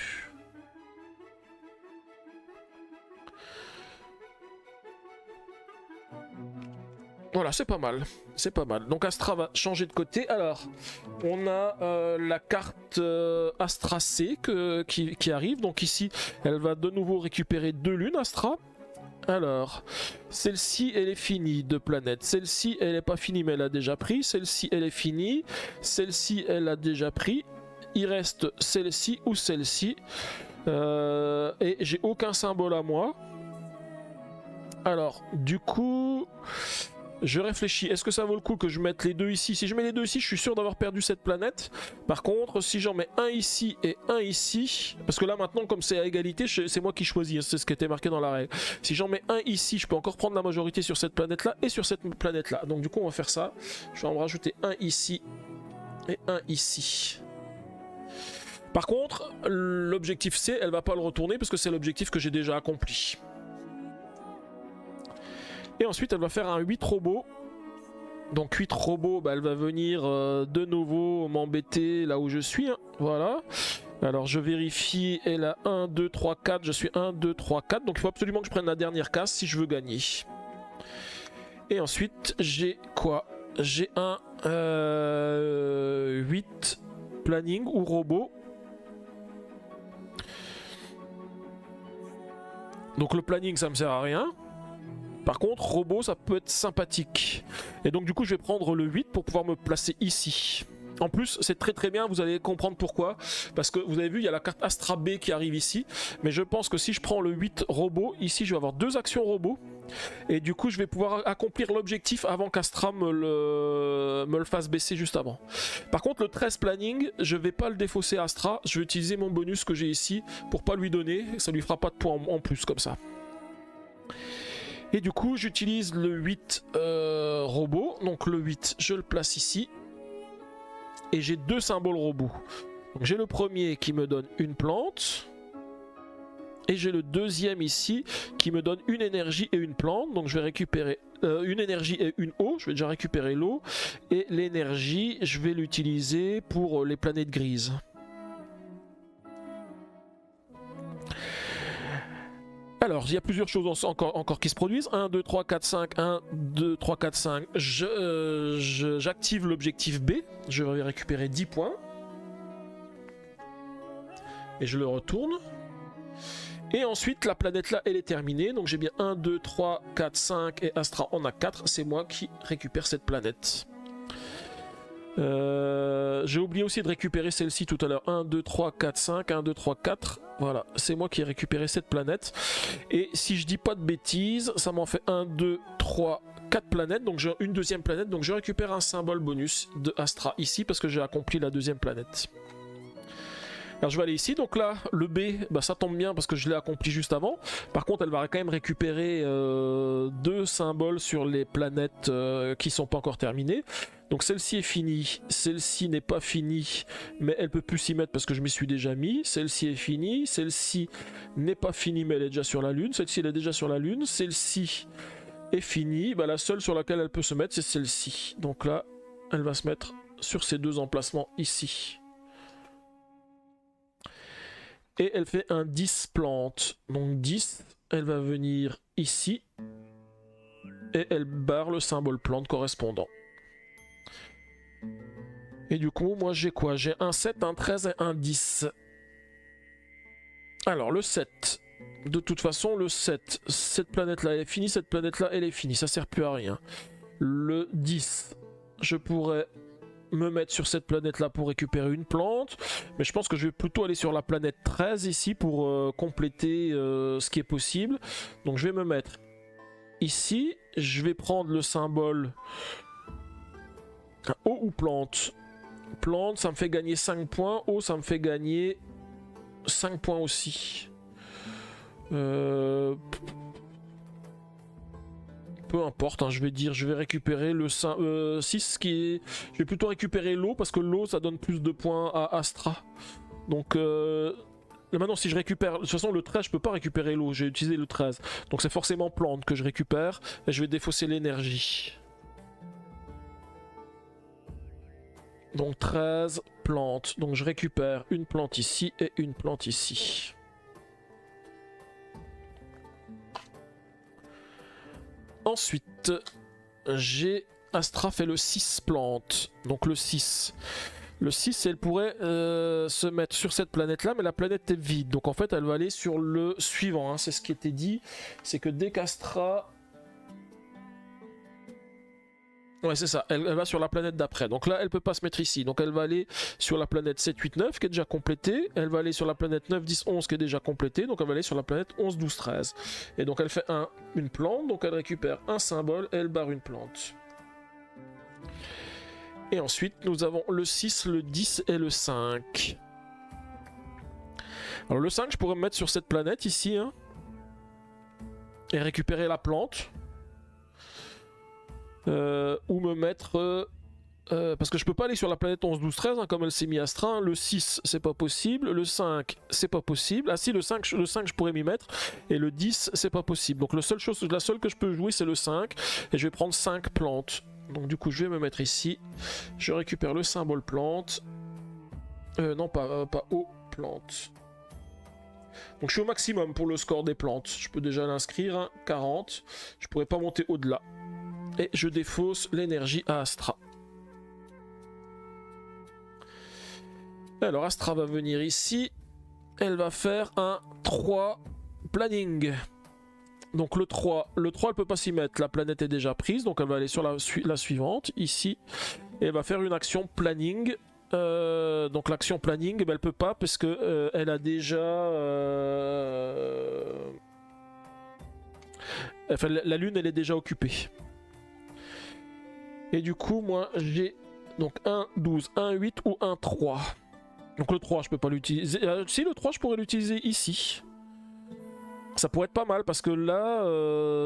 Voilà, c'est pas mal. C'est pas mal. Donc Astra va changer de côté. Alors, on a la carte Astra C qui arrive. Donc ici, elle va de nouveau récupérer 2 lunes Astra. Alors, celle-ci, elle est finie de planète. Celle-ci, elle n'est pas finie, mais elle a déjà pris. Celle-ci, elle est finie. Celle-ci, elle a déjà pris. Il reste celle-ci ou celle-ci. Et j'ai aucun symbole à moi. Alors, du coup... Je réfléchis, est-ce que ça vaut le coup que je mette les 2 ici? Si je mets les 2 ici, je suis sûr d'avoir perdu cette planète. Par contre, si j'en mets un ici et un ici, parce que là maintenant, comme c'est à égalité, c'est moi qui choisis, c'est ce qui était marqué dans la règle. Si j'en mets un ici, je peux encore prendre la majorité sur cette planète-là et sur cette planète-là. Donc du coup, on va faire ça. Je vais en rajouter un ici et un ici. Par contre, l'objectif C, elle va pas le retourner parce que c'est l'objectif que j'ai déjà accompli. Et ensuite, elle va faire un 8 robots. Donc 8 robots, bah, elle va venir de nouveau m'embêter là où je suis. Hein. Voilà. Alors je vérifie. Elle a 1, 2, 3, 4. Je suis 1, 2, 3, 4. Donc il faut absolument que je prenne la dernière case si je veux gagner. Et ensuite, j'ai quoi? J'ai un 8 planning ou robot. Donc le planning, ça me sert à rien. Par contre, robot, ça peut être sympathique. Et donc du coup, je vais prendre le 8 pour pouvoir me placer ici. En plus, c'est très très bien, vous allez comprendre pourquoi. Parce que vous avez vu, il y a la carte Astra B qui arrive ici. Mais je pense que si je prends le 8 robot, ici je vais avoir 2 actions robots. Et du coup, je vais pouvoir accomplir l'objectif avant qu'Astra me le fasse baisser juste avant. Par contre, le 13 planning, je vais pas le défausser à Astra. Je vais utiliser mon bonus que j'ai ici pour pas lui donner. Ça lui fera pas de points en plus comme ça. Et du coup, j'utilise le 8 robot. Donc le 8, je le place ici. Et j'ai 2 symboles robots. J'ai le premier qui me donne une plante. Et j'ai le deuxième ici qui me donne une énergie et une plante. Donc je vais récupérer une énergie et une eau. Je vais déjà récupérer l'eau. Et l'énergie, je vais l'utiliser pour les planètes grises. Alors, il y a plusieurs choses encore qui se produisent. 1, 2, 3, 4, 5. 1, 2, 3, 4, 5. J'active l'objectif B. Je vais récupérer 10 points. Et je le retourne. Et ensuite, la planète là, elle est terminée. Donc j'ai bien 1, 2, 3, 4, 5. Et Astra en a 4. C'est moi qui récupère cette planète. J'ai oublié aussi de récupérer celle-ci tout à l'heure. 1, 2, 3, 4, 5. 1, 2, 3, 4. Voilà, c'est moi qui ai récupéré cette planète. Et si je dis pas de bêtises, ça m'en fait 1, 2, 3, 4 planètes. Donc j'ai une deuxième planète. Donc je récupère un symbole bonus de Astra ici parce que j'ai accompli la deuxième planète. Alors je vais aller ici, donc là le B, bah, ça tombe bien parce que je l'ai accompli juste avant. Par contre elle va quand même récupérer 2 symboles sur les planètes qui sont pas encore terminées. Donc celle-ci est finie, celle-ci n'est pas finie, mais elle peut plus s'y mettre parce que je m'y suis déjà mis. Celle-ci est finie, celle-ci n'est pas finie mais elle est déjà sur la Lune, celle-ci elle est déjà sur la Lune, celle-ci est finie, bah, la seule sur laquelle elle peut se mettre c'est celle-ci. Donc là elle va se mettre sur ces 2 emplacements ici. Et elle fait un 10 plantes. Donc 10, elle va venir ici. Et elle barre le symbole plante correspondant. Et du coup, moi j'ai quoi? J'ai un 7, un 13 et un 10. Alors le 7. De toute façon, le 7, cette planète-là elle est finie, cette planète-là elle est finie. Ça sert plus à rien. Le 10, je pourrais me mettre sur cette planète là pour récupérer une plante, mais je pense que je vais plutôt aller sur la planète 13 ici pour compléter ce qui est possible. Donc je vais me mettre ici, je vais prendre le symbole eau ou plante. Plante ça me fait gagner 5 points, eau ça me fait gagner 5 points aussi. Peu importe, hein, je vais récupérer le 6 qui est... Je vais plutôt récupérer l'eau parce que l'eau ça donne plus de points à Astra. Donc maintenant si je récupère... De toute façon le 13 je peux pas récupérer l'eau, j'ai utilisé le 13. Donc c'est forcément plante que je récupère et je vais défausser l'énergie. Donc 13 plantes. Donc je récupère une plante ici et une plante ici. Ensuite, j'ai Astra fait le 6 plantes. Donc le 6. Le 6, elle pourrait se mettre sur cette planète-là, mais la planète est vide. Donc en fait, elle va aller sur le suivant. Hein. C'est ce qui était dit. C'est que dès qu'Astra... Ouais, c'est ça. Elle va sur la planète d'après. Donc là, elle peut pas se mettre ici. Donc elle va aller sur la planète 7, 8, 9 qui est déjà complétée. Elle va aller sur la planète 9, 10, 11 qui est déjà complétée. Donc elle va aller sur la planète 11, 12, 13. Et donc elle fait une plante. Donc elle récupère un symbole et elle barre une plante. Et ensuite, nous avons le 6, le 10 et le 5. Alors le 5, je pourrais me mettre sur cette planète ici. Hein, et récupérer la plante. Ou me mettre parce que je peux pas aller sur la planète 11, 12, 13 hein, comme elle s'est mis Astra. Le 6 c'est pas possible, le 5 c'est pas possible. Ah si, le 5 je pourrais m'y mettre, et le 10 c'est pas possible. Donc la seule que je peux jouer c'est le 5, et je vais prendre 5 plantes. Donc du coup je vais me mettre ici, je récupère le symbole plante, non pas eau, plante. Donc je suis au maximum pour le score des plantes, je peux déjà l'inscrire, hein, 40, je pourrais pas monter au-delà. Et je défausse l'énergie à Astra. Alors Astra va venir ici. Elle va faire un 3 planning. Donc le 3 elle peut pas s'y mettre, la planète est déjà prise, donc elle va aller sur la suivante, ici, et elle va faire une action planning. Donc l'action planning, elle peut pas parce que elle a déjà... Enfin, la lune elle est déjà occupée. Et du coup moi j'ai donc 1, 12, 1, 8 ou 1, 3. Donc le 3 je peux pas l'utiliser. Si le 3 je pourrais l'utiliser ici. Ça pourrait être pas mal parce que là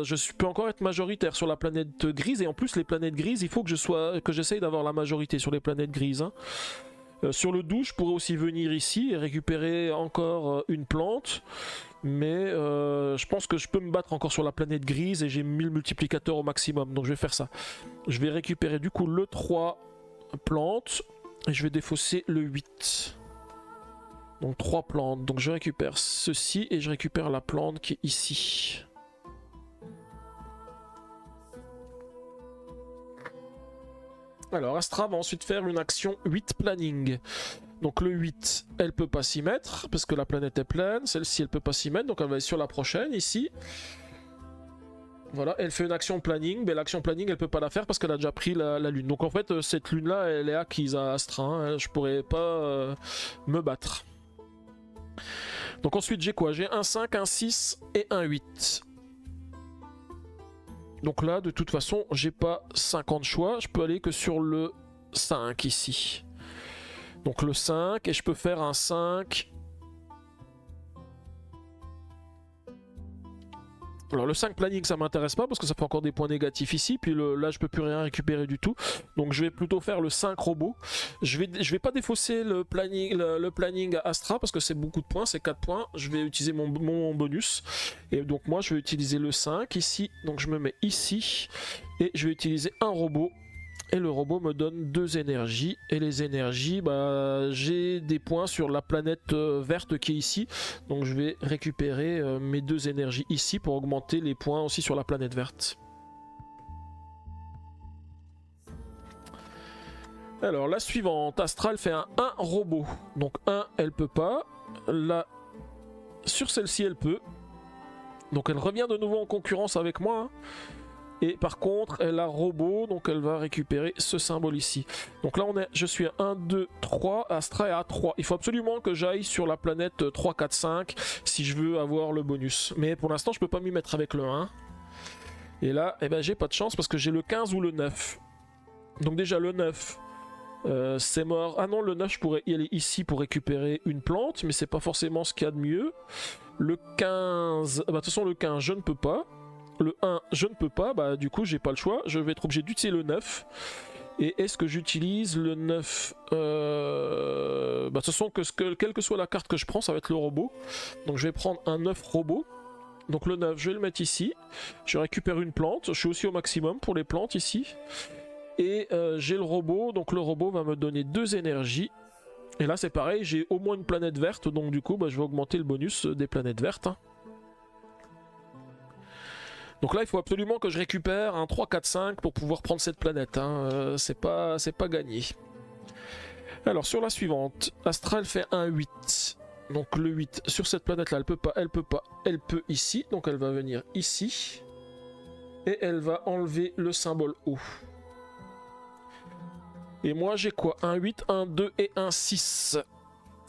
je peux encore être majoritaire sur la planète grise. Et en plus les planètes grises il faut que j'essaye d'avoir la majorité sur les planètes grises. Hein. Sur le 12 je pourrais aussi venir ici et récupérer encore une plante. Mais je pense que je peux me battre encore sur la planète grise et j'ai 1000 multiplicateurs au maximum. Donc je vais faire ça. Je vais récupérer du coup le 3 plantes et je vais défausser le 8. Donc 3 plantes. Donc je récupère ceci et je récupère la plante qui est ici. Alors Astra va ensuite faire une action 8 planning. Donc le 8, elle peut pas s'y mettre parce que la planète est pleine. Celle-ci, elle peut pas s'y mettre, donc elle va être sur la prochaine ici. Voilà, elle fait une action planning, mais l'action planning, elle peut pas la faire parce qu'elle a déjà pris la lune. Donc en fait, cette lune-là, elle est acquise à Astra. Hein. Je pourrais pas me battre. Donc ensuite, j'ai quoi? J'ai un 5, un 6 et un 8. Donc là, de toute façon, j'ai pas 50 choix. Je peux aller que sur le 5 ici. Donc le 5, et je peux faire un 5. Alors le 5 planning ça m'intéresse pas parce que ça fait encore des points négatifs ici. Puis là je peux plus rien récupérer du tout. Donc je vais plutôt faire le 5 robot. Je vais pas défausser le planning Astra parce que c'est beaucoup de points, c'est 4 points. Je vais utiliser mon bonus. Et donc moi je vais utiliser le 5 ici. Donc je me mets ici. Et je vais utiliser un robot. Et le robot me donne 2 énergies. Et les énergies, bah, j'ai des points sur la planète verte qui est ici. Donc je vais récupérer mes 2 énergies ici pour augmenter les points aussi sur la planète verte. Alors la suivante, Astral fait un 1 robot. Donc 1, elle peut pas. Là, sur celle-ci, elle peut. Donc elle revient de nouveau en concurrence avec moi. Hein. Et par contre, elle a robot, donc elle va récupérer ce symbole ici. Donc là, je suis à 1, 2, 3, Astra est à 3. Il faut absolument que j'aille sur la planète 3, 4, 5 si je veux avoir le bonus. Mais pour l'instant, je peux pas m'y mettre avec le 1. Et là, eh ben, j'ai pas de chance parce que j'ai le 15 ou le 9. Donc déjà, le 9, c'est mort. Ah non, le 9, je pourrais y aller ici pour récupérer une plante, mais c'est pas forcément ce qu'il y a de mieux. Le 15, bah, de toute façon, le 15, je ne peux pas. Le 1, je ne peux pas, bah du coup j'ai pas le choix, je vais être obligé d'utiliser le 9. Et est-ce que j'utilise le 9 bah de toute façon, quelle que soit la carte que je prends, ça va être le robot. Donc je vais prendre un 9 robot. Donc le 9, je vais le mettre ici. Je récupère une plante, je suis aussi au maximum pour les plantes ici. Et j'ai le robot, donc le robot va me donner 2 énergies. Et là c'est pareil, j'ai au moins une planète verte, donc du coup bah, je vais augmenter le bonus des planètes vertes. Hein. Donc là, il faut absolument que je récupère un 3, 4, 5 pour pouvoir prendre cette planète. Hein. C'est pas gagné. Alors, sur la suivante, Astral fait un 8. Donc le 8, sur cette planète-là, elle peut pas, elle peut pas, elle peut ici. Donc elle va venir ici. Et elle va enlever le symbole O. Et moi, j'ai quoi? Un 8, un 2 et un 6.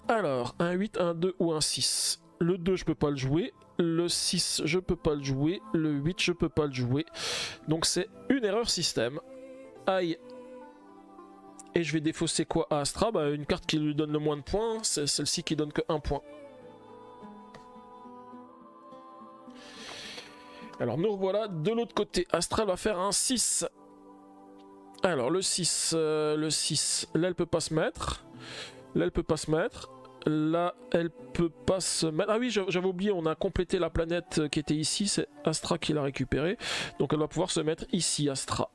Alors, un 8, un 2 ou un 6. Le 2, je peux pas le jouer. Le 6, je peux pas le jouer. Le 8, je peux pas le jouer. Donc c'est une erreur système. Aïe. Et je vais défausser quoi à Astra? Bah, une carte qui lui donne le moins de points. C'est celle-ci qui donne que 1 point. Alors nous revoilà de l'autre côté. Astra va faire un 6. Alors le 6, là elle peut pas se mettre. Là elle peut pas se mettre. Là, elle peut pas se mettre. Ah oui, j'avais oublié, on a complété la planète qui était ici, c'est Astra qui l'a récupérée. Donc elle va pouvoir se mettre ici, Astra.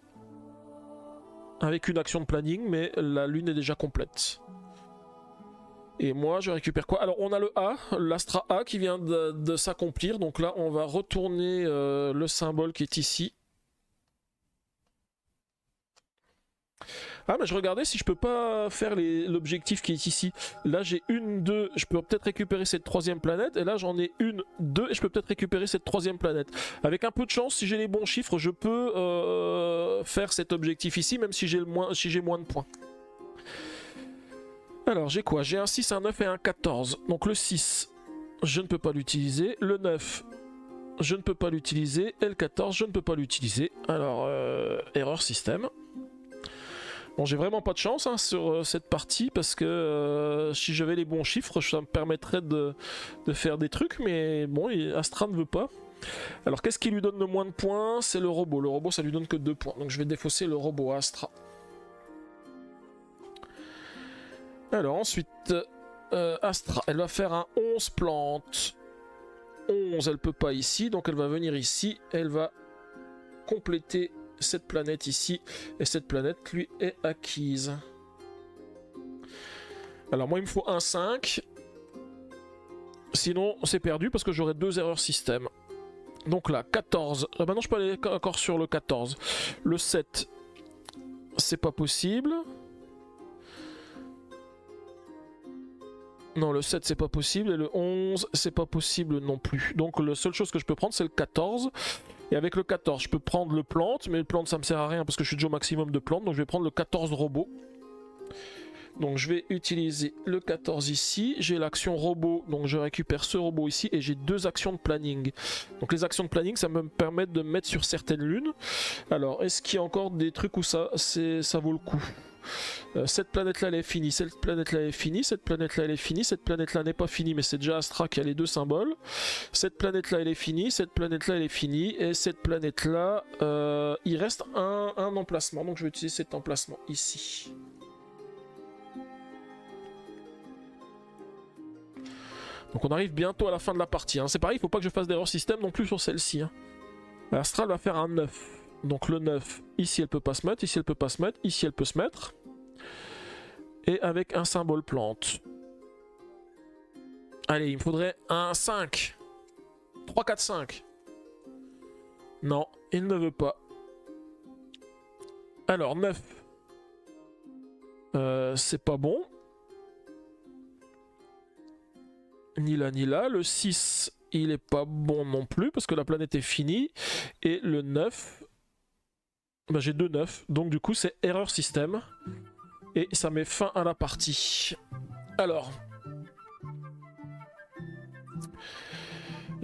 Avec une action de planning, mais la lune est déjà complète. Et moi, je récupère quoi? Alors, on a le A, l'Astra A qui vient de s'accomplir. Donc là, on va retourner le symbole qui est ici. Ah mais je regardais si je peux pas faire l'objectif qui est ici. Là j'ai une, deux, je peux peut-être récupérer cette troisième planète. Et là j'en ai une, deux, et je peux peut-être récupérer cette troisième planète. Avec un peu de chance, si j'ai les bons chiffres, je peux faire cet objectif ici, même si j'ai moins de points. Alors j'ai quoi? J'ai un 6, un 9 et un 14. Donc le 6, je ne peux pas l'utiliser. Le 9, je ne peux pas l'utiliser. Et le 14, je ne peux pas l'utiliser. Alors, erreur système. Bon, j'ai vraiment pas de chance hein, sur cette partie parce que si j'avais les bons chiffres, ça me permettrait de faire des trucs, mais bon, Astra ne veut pas. Alors, qu'est-ce qui lui donne le moins de points? C'est le robot. Le robot, ça lui donne que 2 points. Donc, je vais défausser le robot à Astra. Alors, ensuite, Astra, elle va faire un 11 plantes. 11, elle peut pas ici, donc elle va venir ici. Elle va compléter cette planète ici, et cette planète lui est acquise. Alors moi il me faut un 5, sinon c'est perdu parce que j'aurai 2 erreurs système. Donc là 14, ah bah non je peux aller encore sur le 14. Le 7 c'est pas possible. Non, le 7 c'est pas possible et le 11 c'est pas possible non plus. Donc la seule chose que je peux prendre c'est le 14. Et avec le 14 je peux prendre le plante, mais le plante ça me sert à rien parce que je suis déjà au maximum de plantes. Donc je vais prendre le 14 robot. Donc je vais utiliser le 14 ici. J'ai l'action robot, donc je récupère ce robot ici. Et j'ai 2 actions de planning. Donc les actions de planning ça me permet de mettre sur certaines lunes. Alors est-ce qu'il y a encore des trucs où ça vaut le coup? Cette planète là elle est finie, cette planète là elle est finie, cette planète là elle est finie, cette planète là n'est pas finie mais c'est déjà Astra qui a les 2 symboles. Cette planète là elle est finie, cette planète là elle est finie et cette planète là il reste un emplacement, donc je vais utiliser cet emplacement ici. Donc on arrive bientôt à la fin de la partie, hein. C'est pareil, il faut pas que je fasse d'erreur système non plus sur celle-ci, hein. Astra va faire un 9. Donc le 9, ici elle peut pas se mettre, ici elle peut pas se mettre, ici elle peut se mettre. Et avec un symbole plante. Allez, il me faudrait un 5. 3, 4, 5. Non, il ne veut pas. Alors 9. C'est pas bon. Ni là ni là. Le 6, il est pas bon non plus parce que la planète est finie. Et le 9... Bah, j'ai 2 9, donc du coup c'est erreur système. Et ça met fin à la partie. Alors.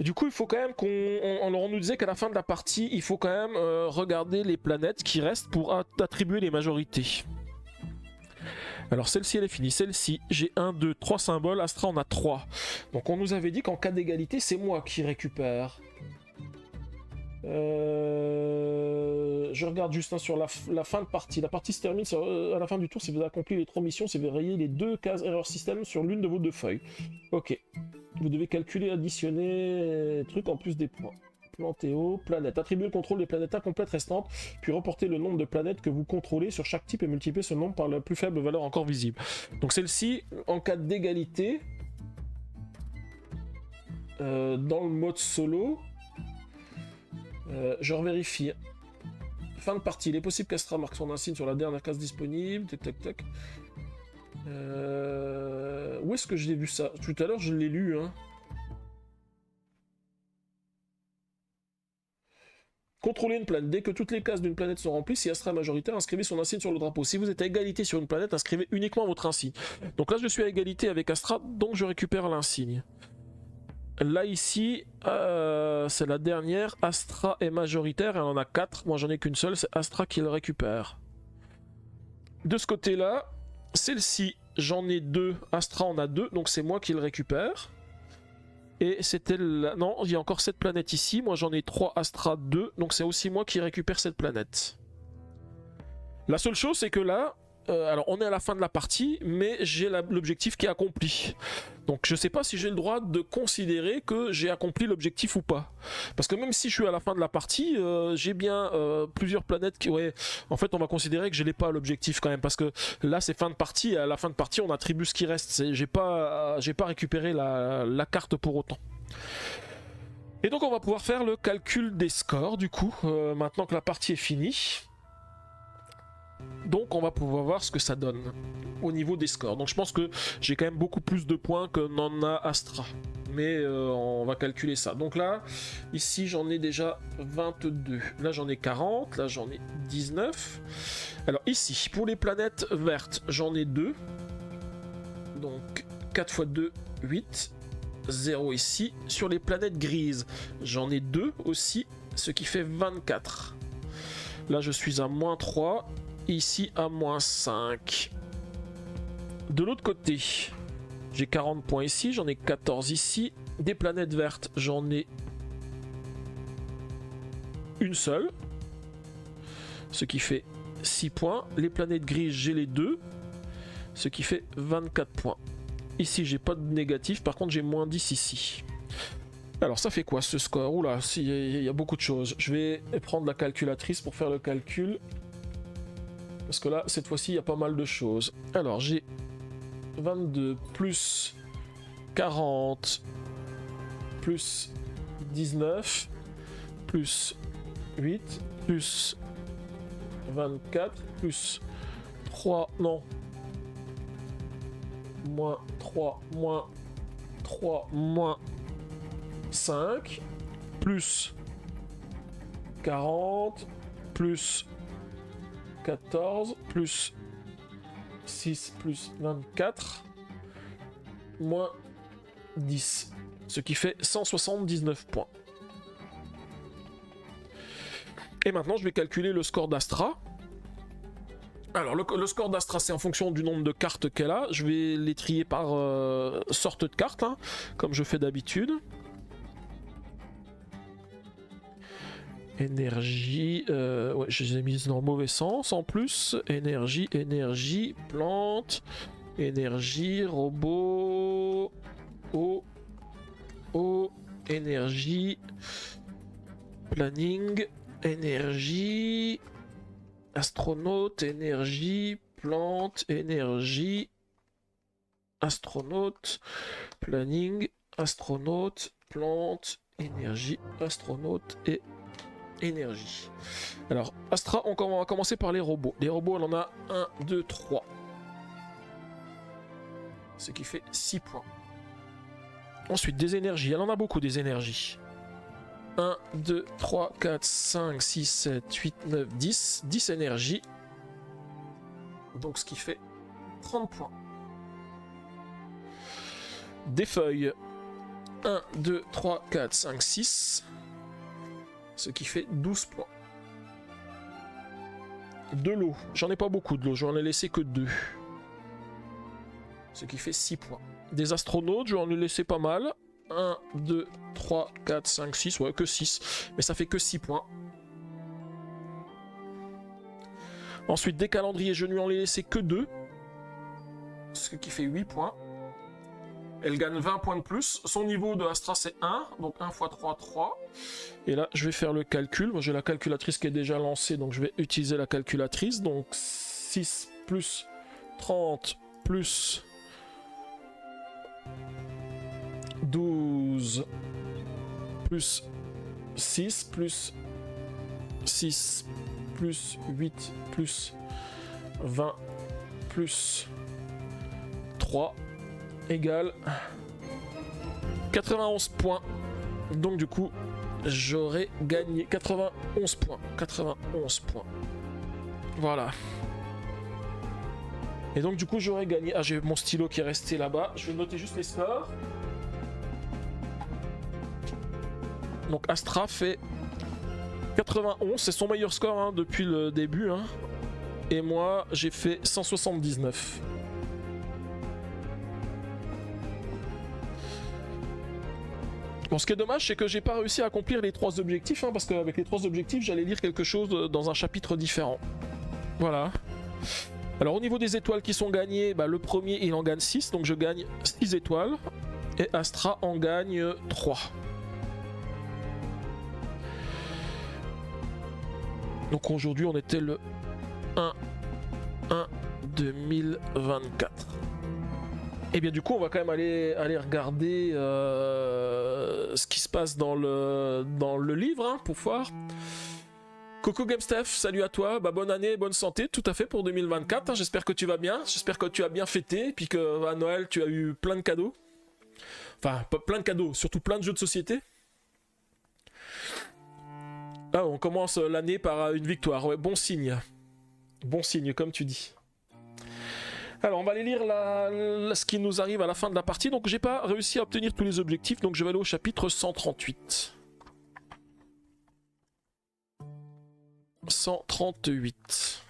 Et du coup il faut quand même on nous disait qu'à la fin de la partie, il faut quand même regarder les planètes qui restent pour attribuer les majorités. Alors celle-ci elle est finie, celle-ci j'ai 1, 2, 3 symboles, Astra on a 3. Donc on nous avait dit qu'en cas d'égalité c'est moi qui récupère. Je regarde juste hein, sur la fin de partie. La partie se termine à la fin du tour si vous avez accompli les 3 missions, si vous rayez les 2 cases erreur système sur l'une de vos 2 feuilles. Ok. Vous devez calculer, additionner trucs en plus des points. Plantéo, planète. Attribuer le contrôle des planètes incomplètes restantes, puis reporter le nombre de planètes que vous contrôlez sur chaque type et multiplier ce nombre par la plus faible valeur encore visible. Donc celle-ci, en cas d'égalité, dans le mode solo, je revérifie. Fin de partie. Il est possible qu'Astra marque son insigne sur la dernière case disponible. Tac, tac, tac. Où est-ce que j'ai vu ça? Tout à l'heure, je l'ai lu. Hein. Contrôlez une planète. Dès que toutes les cases d'une planète sont remplies, si Astra est majoritaire, inscrivez son insigne sur le drapeau. Si vous êtes à égalité sur une planète, inscrivez uniquement votre insigne. Donc là, je suis à égalité avec Astra, donc je récupère l'insigne. Là ici, c'est la dernière, Astra est majoritaire, elle en a 4, moi j'en ai qu'une seule, c'est Astra qui le récupère. De ce côté-là, celle-ci, j'en ai 2, Astra en a 2, donc c'est moi qui le récupère. Et c'était là, non, il y a encore cette planète ici, moi j'en ai 3, Astra 2, donc c'est aussi moi qui récupère cette planète. La seule chose c'est que là, alors on est à la fin de la partie, mais j'ai l'objectif qui est accompli. Donc je sais pas si j'ai le droit de considérer que j'ai accompli l'objectif ou pas. Parce que même si je suis à la fin de la partie, j'ai bien plusieurs planètes qui... Ouais, en fait on va considérer que je l'ai pas l'objectif quand même. Parce que là c'est fin de partie, et à la fin de partie on attribue ce qui reste. J'ai pas récupéré la carte pour autant. Et donc on va pouvoir faire le calcul des scores du coup, maintenant que la partie est finie. Donc on va pouvoir voir ce que ça donne au niveau des scores. Donc je pense que j'ai quand même beaucoup plus de points que n'en a Astra. Mais on va calculer ça. Donc là, ici j'en ai déjà 22. Là j'en ai 40. Là j'en ai 19. Alors ici, pour les planètes vertes, j'en ai 2. Donc 4 x 2, 8. 0 ici. Sur les planètes grises, j'en ai 2 aussi. Ce qui fait 24. Là je suis à moins 3. Ici à moins 5. De l'autre côté, j'ai 40 points ici, j'en ai 14 ici. Des planètes vertes, j'en ai une seule, ce qui fait 6 points. Les planètes grises, j'ai les 2, ce qui fait 24 points. Ici, j'ai pas de négatif, par contre, j'ai moins 10 ici. Alors, ça fait quoi ce score? Oula, il y a beaucoup de choses. Je vais prendre la calculatrice pour faire le calcul. Parce que là, cette fois-ci, il y a pas mal de choses. Alors, j'ai 22 plus 40 plus 19 plus 8 plus 24 plus 3, non. Moins 3, moins 3, moins 5 plus 40 plus 14 plus 6 plus 24 moins 10, ce qui fait 179 points. Et maintenant je vais calculer le score d'Astra. Alors le score d'Astra, c'est en fonction du nombre de cartes qu'elle a. Je vais les trier par sorte de carte, hein, comme je fais d'habitude. Énergie, ouais, je les ai mises dans le mauvais sens en plus. Énergie, énergie, plante, énergie, robot, eau, énergie, planning, énergie, astronaute, énergie, plante, énergie, astronaute, planning, astronaute, plante, énergie, astronaute et énergie. Alors, Astra, on va commencer par les robots. Les robots, on en a 1, 2, 3. Ce qui fait 6 points. Ensuite, des énergies. Elle en a beaucoup, des énergies. 1, 2, 3, 4, 5, 6, 7, 8, 9, 10. 10 énergies. Donc, ce qui fait 30 points. Des feuilles. 1, 2, 3, 4, 5, 6. Ce qui fait 12 points. De l'eau. J'en ai pas beaucoup de l'eau. J'en ai laissé que 2. Ce qui fait 6 points. Des astronautes, j'en ai laissé pas mal. 1, 2, 3, 4, 5, 6. Ouais, que 6. Mais ça fait que 6 points. Ensuite, des calendriers, je ne lui en ai laissé que 2. Ce qui fait 8 points. Elle gagne 20 points de plus. Son niveau de Astra, c'est 1. Donc 1 x 3, 3. Et là, je vais faire le calcul. Moi, j'ai la calculatrice qui est déjà lancée. Donc, je vais utiliser la calculatrice. Donc, 6 plus 30 plus 12 plus 6 plus 6 plus 8 plus 20 plus 3 égale 91 points. Donc du coup, j'aurais gagné 91 points. 91 points. Voilà. Et donc du coup, j'aurais gagné... Ah, j'ai mon stylo qui est resté là-bas. Je vais noter juste les scores. Donc Astra fait 91. C'est son meilleur score hein, depuis le début. Hein. Et moi, j'ai fait 179. Bon, ce qui est dommage, c'est que j'ai pas réussi à accomplir les 3 objectifs, hein, parce qu'avec les 3 objectifs, j'allais lire quelque chose dans un chapitre différent. Voilà. Alors, au niveau des étoiles qui sont gagnées, bah, le premier, il en gagne 6, donc je gagne 6 étoiles. Et Astra en gagne 3. Donc aujourd'hui, on était le 1 2024. Et bien du coup on va quand même aller regarder ce qui se passe dans le livre hein, pour voir. Coco GameSteph, salut à toi, bah, bonne année, bonne santé, tout à fait pour 2024, hein. J'espère que tu vas bien, j'espère que tu as bien fêté, et puis qu'à Noël tu as eu plein de cadeaux. Enfin, pas plein de cadeaux, surtout plein de jeux de société. Ah, on commence l'année par une victoire, ouais, bon signe. Bon signe, comme tu dis. Alors, on va aller lire ce qui nous arrive à la fin de la partie. Donc, j'ai pas réussi à obtenir tous les objectifs, donc je vais aller au chapitre 138. 138.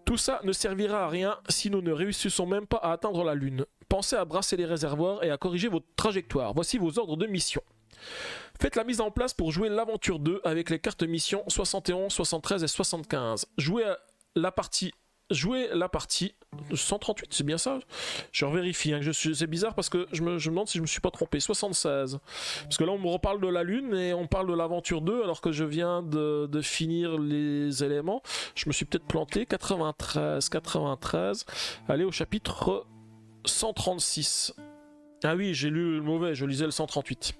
Tout ça ne servira à rien si nous ne réussissons même pas à atteindre la Lune. Pensez à brasser les réservoirs et à corriger votre trajectoire. Voici vos ordres de mission. Faites la mise en place pour jouer l'aventure 2 avec les cartes missions 71, 73 et 75. Jouez la partie 138, c'est bien ça? Je revérifie, hein, c'est bizarre parce que je me demande si je me suis pas trompé. 76. Parce que là on me reparle de la Lune et on parle de l'aventure 2 alors que je viens de finir les éléments. Je me suis peut-être planté. 93. Allez au chapitre 136. Ah oui, j'ai lu le mauvais, je lisais le 138.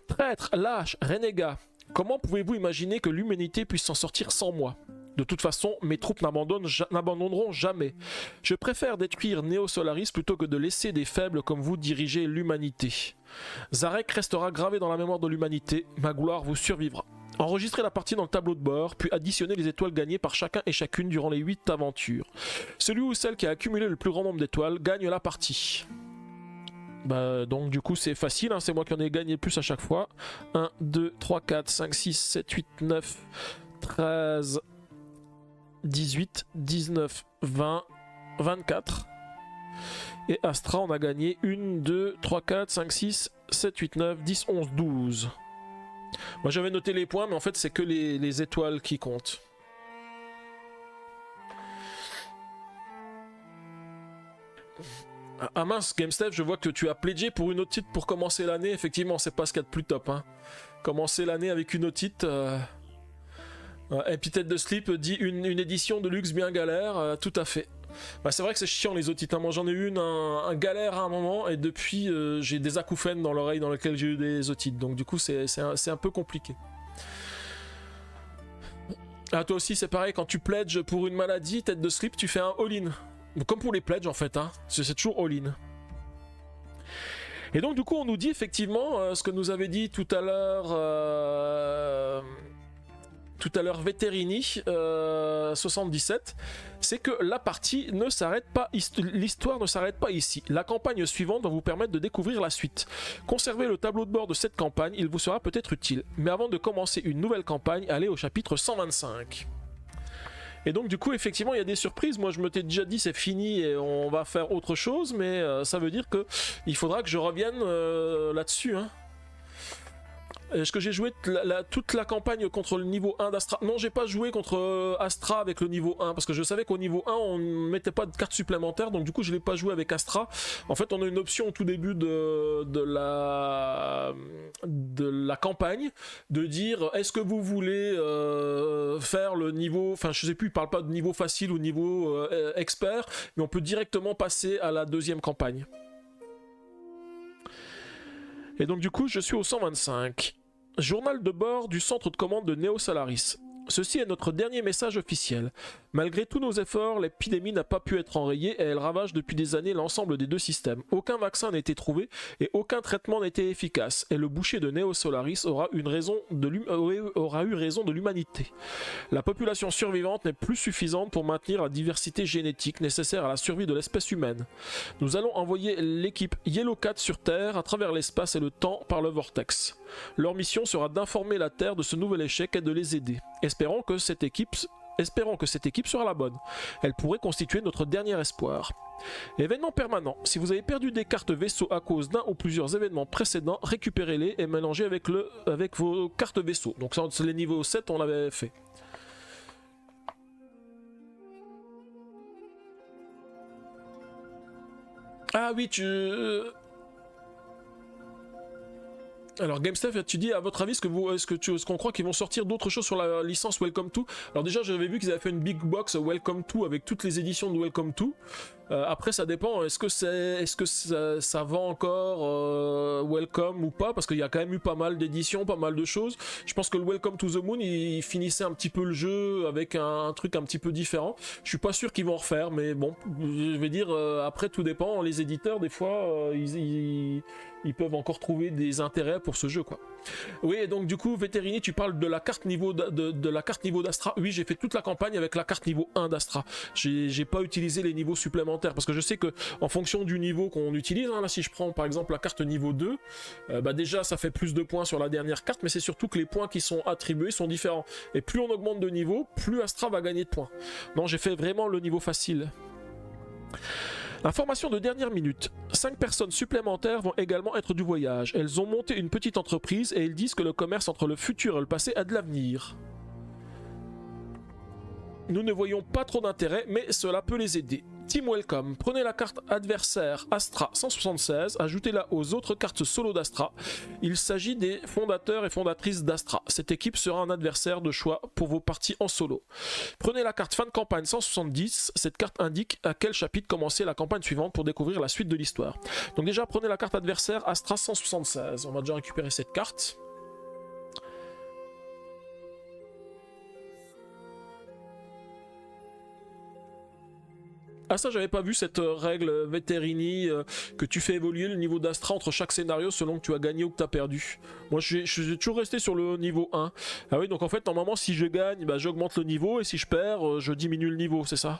Traître, lâche, renégat. Comment pouvez-vous imaginer que l'humanité puisse s'en sortir sans moi? De toute façon, mes troupes n'abandonneront jamais. Je préfère détruire Neo Solaris plutôt que de laisser des faibles comme vous diriger l'humanité. Zarek restera gravé dans la mémoire de l'humanité, ma gloire vous survivra. Enregistrez la partie dans le tableau de bord, puis additionnez les étoiles gagnées par chacun et chacune durant les 8 aventures. Celui ou celle qui a accumulé le plus grand nombre d'étoiles gagne la partie. Bah, donc du coup c'est facile, hein, c'est moi qui en ai gagné le plus à chaque fois. 1, 2, 3, 4, 5, 6, 7, 8, 9, 13... 18, 19, 20, 24. Et Astra, on a gagné 1, 2, 3, 4, 5, 6, 7, 8, 9, 10, 11, 12. Moi j'avais noté les points, mais en fait c'est que les étoiles qui comptent. Ah mince, GameStep, je vois que tu as pledgé pour une otite pour commencer l'année. Effectivement, c'est pas ce qu'il y a de plus top, hein. Commencer l'année avec une otite... Epithète de Slip dit une édition de luxe bien galère, tout à fait. Bah, c'est vrai que c'est chiant les otites, hein. Moi j'en ai eu un galère à un moment et depuis j'ai des acouphènes dans l'oreille dans lesquelles j'ai eu des otites, donc du coup c'est un peu compliqué. Ah, toi aussi c'est pareil, quand tu pledges pour une maladie, tête de slip, tu fais un all-in. Comme pour les pledges en fait, hein. C'est toujours all-in. Et donc du coup on nous dit effectivement ce que nous avait dit tout à l'heure Veterini 77, c'est que la partie ne s'arrête pas, l'histoire ne s'arrête pas ici. La campagne suivante va vous permettre de découvrir la suite. Conservez le tableau de bord de cette campagne, il vous sera peut-être utile. Mais avant de commencer une nouvelle campagne, allez au chapitre 125. Et donc du coup effectivement il y a des surprises. Moi je me t'ai déjà dit c'est fini et on va faire autre chose, mais ça veut dire que il faudra que je revienne là-dessus, hein. Est-ce que j'ai joué toute la campagne contre le niveau 1 d'Astra? Non, j'ai pas joué contre Astra avec le niveau 1, parce que je savais qu'au niveau 1, on ne mettait pas de cartes supplémentaires, donc du coup, je l'ai pas joué avec Astra. En fait, on a une option au tout début de la campagne, de dire, est-ce que vous voulez faire le niveau... Enfin, je sais plus, il parle pas de niveau facile ou niveau expert, mais on peut directement passer à la deuxième campagne. Et donc du coup, je suis au 125. Journal de bord du centre de commande de Neo Solaris. Ceci est notre dernier message officiel. Malgré tous nos efforts, l'épidémie n'a pas pu être enrayée et elle ravage depuis des années l'ensemble des deux systèmes. Aucun vaccin n'a été trouvé et aucun traitement n'était efficace. Et le boucher de Neo Solaris aura eu raison de l'humanité. La population survivante n'est plus suffisante pour maintenir la diversité génétique nécessaire à la survie de l'espèce humaine. Nous allons envoyer l'équipe Yellowcat sur Terre à travers l'espace et le temps par le vortex. Leur mission sera d'informer la Terre de ce nouvel échec et de les aider. Espérons que cette équipe sera la bonne. Elle pourrait constituer notre dernier espoir. Événement permanent. Si vous avez perdu des cartes vaisseaux à cause d'un ou plusieurs événements précédents, récupérez-les et mélangez avec vos cartes vaisseaux. Donc ça, c'est les niveaux 7, on l'avait fait. Ah oui, Alors GameStep, tu dis à votre avis est-ce qu'on croit qu'ils vont sortir d'autres choses sur la licence Welcome To? Alors déjà j'avais vu qu'ils avaient fait une big box Welcome To avec toutes les éditions de Welcome To. Après ça dépend, est-ce que ça vend encore Welcome ou pas, parce qu'il y a quand même eu pas mal d'éditions, pas mal de choses. Je pense que le Welcome to the Moon il finissait un petit peu le jeu avec un truc un petit peu différent. Je suis pas sûr qu'ils vont en refaire, mais bon, je vais dire après tout dépend, les éditeurs des fois ils peuvent encore trouver des intérêts pour ce jeu quoi. Oui, et donc du coup Vétérini, tu parles de la carte niveau de la carte niveau d'Astra. Oui, j'ai fait toute la campagne avec la carte niveau 1 d'Astra. J'ai pas utilisé les niveaux supplémentaires parce que je sais que en fonction du niveau qu'on utilise, hein, là si je prends par exemple la carte niveau 2, bah déjà ça fait plus de points sur la dernière carte, mais c'est surtout que les points qui sont attribués sont différents. Et plus on augmente de niveau, plus Astra va gagner de points. Non, j'ai fait vraiment le niveau facile. Information de dernière minute. 5 personnes supplémentaires vont également être du voyage. Elles ont monté une petite entreprise et elles disent que le commerce entre le futur et le passé a de l'avenir. Nous ne voyons pas trop d'intérêt, mais cela peut les aider. Team Welcome, prenez la carte adversaire Astra 176, ajoutez-la aux autres cartes solo d'Astra. Il s'agit des fondateurs et fondatrices d'Astra. Cette équipe sera un adversaire de choix pour vos parties en solo. Prenez la carte fin de campagne 170, cette carte indique à quel chapitre commencer la campagne suivante pour découvrir la suite de l'histoire. Donc déjà prenez la carte adversaire Astra 176, on va déjà récupérer cette carte. Ah ça j'avais pas vu cette règle Vétérini que tu fais évoluer le niveau d'Astra entre chaque scénario selon que tu as gagné ou que tu as perdu. Moi je suis toujours resté sur le niveau 1. Ah oui, donc en fait normalement si je gagne bah, j'augmente le niveau et si je perds je diminue le niveau, c'est ça?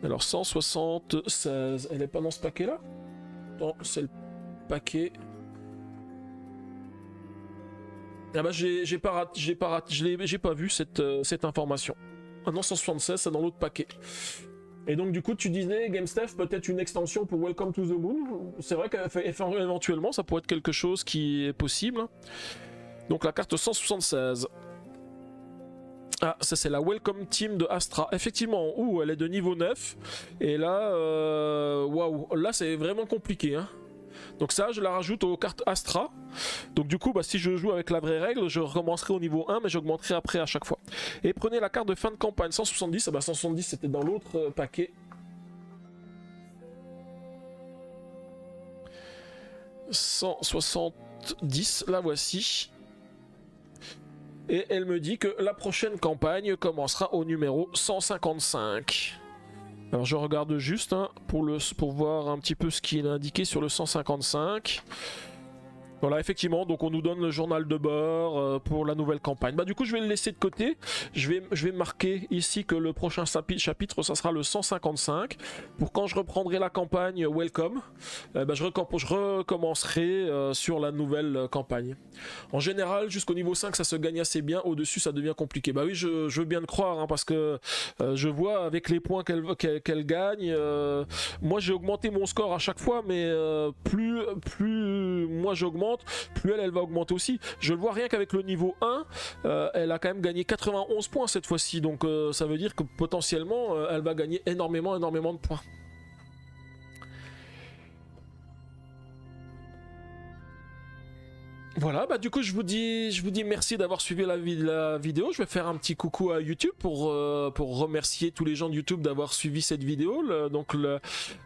Alors 176, elle est pas dans ce paquet là? Non, c'est le paquet... Ah bah j'ai pas vu cette information. Ah non, 176, c'est dans l'autre paquet. Et donc du coup, tu disais, GameStef, peut-être une extension pour Welcome to the Moon. C'est vrai qu'éventuellement, ça pourrait être quelque chose qui est possible. Donc la carte 176. Ah, ça c'est la Welcome Team de Astra. Effectivement, elle est de niveau 9. Et là, waouh, là c'est vraiment compliqué, hein. Donc ça, je la rajoute aux cartes Astra. Donc du coup, bah, si je joue avec la vraie règle, je recommencerai au niveau 1, mais j'augmenterai après à chaque fois. Et prenez la carte de fin de campagne 170. Ah bah 170, c'était dans l'autre paquet. 170, la voici. Et elle me dit que la prochaine campagne commencera au numéro 155. Alors je regarde juste hein, pour voir un petit peu ce qui est indiqué sur le 155. Voilà, effectivement, donc on nous donne le journal de bord pour la nouvelle campagne. Bah du coup, je vais le laisser de côté. Je vais marquer ici que le prochain chapitre, ça sera le 155. Pour quand je reprendrai la campagne Welcome, je recommencerai sur la nouvelle campagne. En général, jusqu'au niveau 5, ça se gagne assez bien. Au-dessus, ça devient compliqué. Bah oui, je veux bien le croire, hein, parce que je vois avec les points qu'elle gagne. Moi, j'ai augmenté mon score à chaque fois, mais plus moi j'augmente, plus elle va augmenter aussi. Je le vois rien qu'avec le niveau 1, elle a quand même gagné 91 points cette fois-ci, donc ça veut dire que potentiellement elle va gagner énormément de points. Voilà, bah du coup je vous dis merci d'avoir suivi la vidéo. Je vais faire un petit coucou à YouTube pour remercier tous les gens de YouTube d'avoir suivi cette vidéo. Donc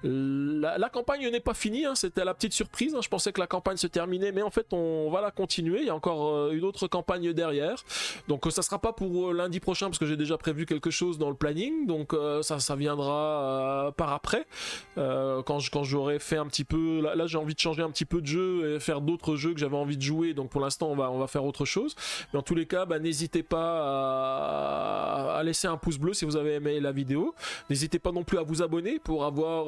la campagne n'est pas finie, hein, c'était la petite surprise. Hein. Je pensais que la campagne se terminait, mais en fait on va la continuer. Il y a encore une autre campagne derrière. Donc ça sera pas pour lundi prochain parce que j'ai déjà prévu quelque chose dans le planning. Donc ça viendra par après. Quand j'aurai fait un petit peu... Là j'ai envie de changer un petit peu de jeu et faire d'autres jeux que j'avais envie de jouer. Donc pour l'instant on va faire autre chose, mais en tous les cas n'hésitez pas à laisser un pouce bleu si vous avez aimé la vidéo. N'hésitez pas non plus à vous abonner pour avoir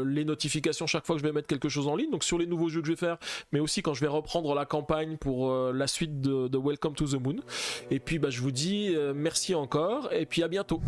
les notifications chaque fois que je vais mettre quelque chose en ligne, donc sur les nouveaux jeux que je vais faire, mais aussi quand je vais reprendre la campagne pour la suite de Welcome to the Moon. Et puis je vous dis merci encore et puis à bientôt.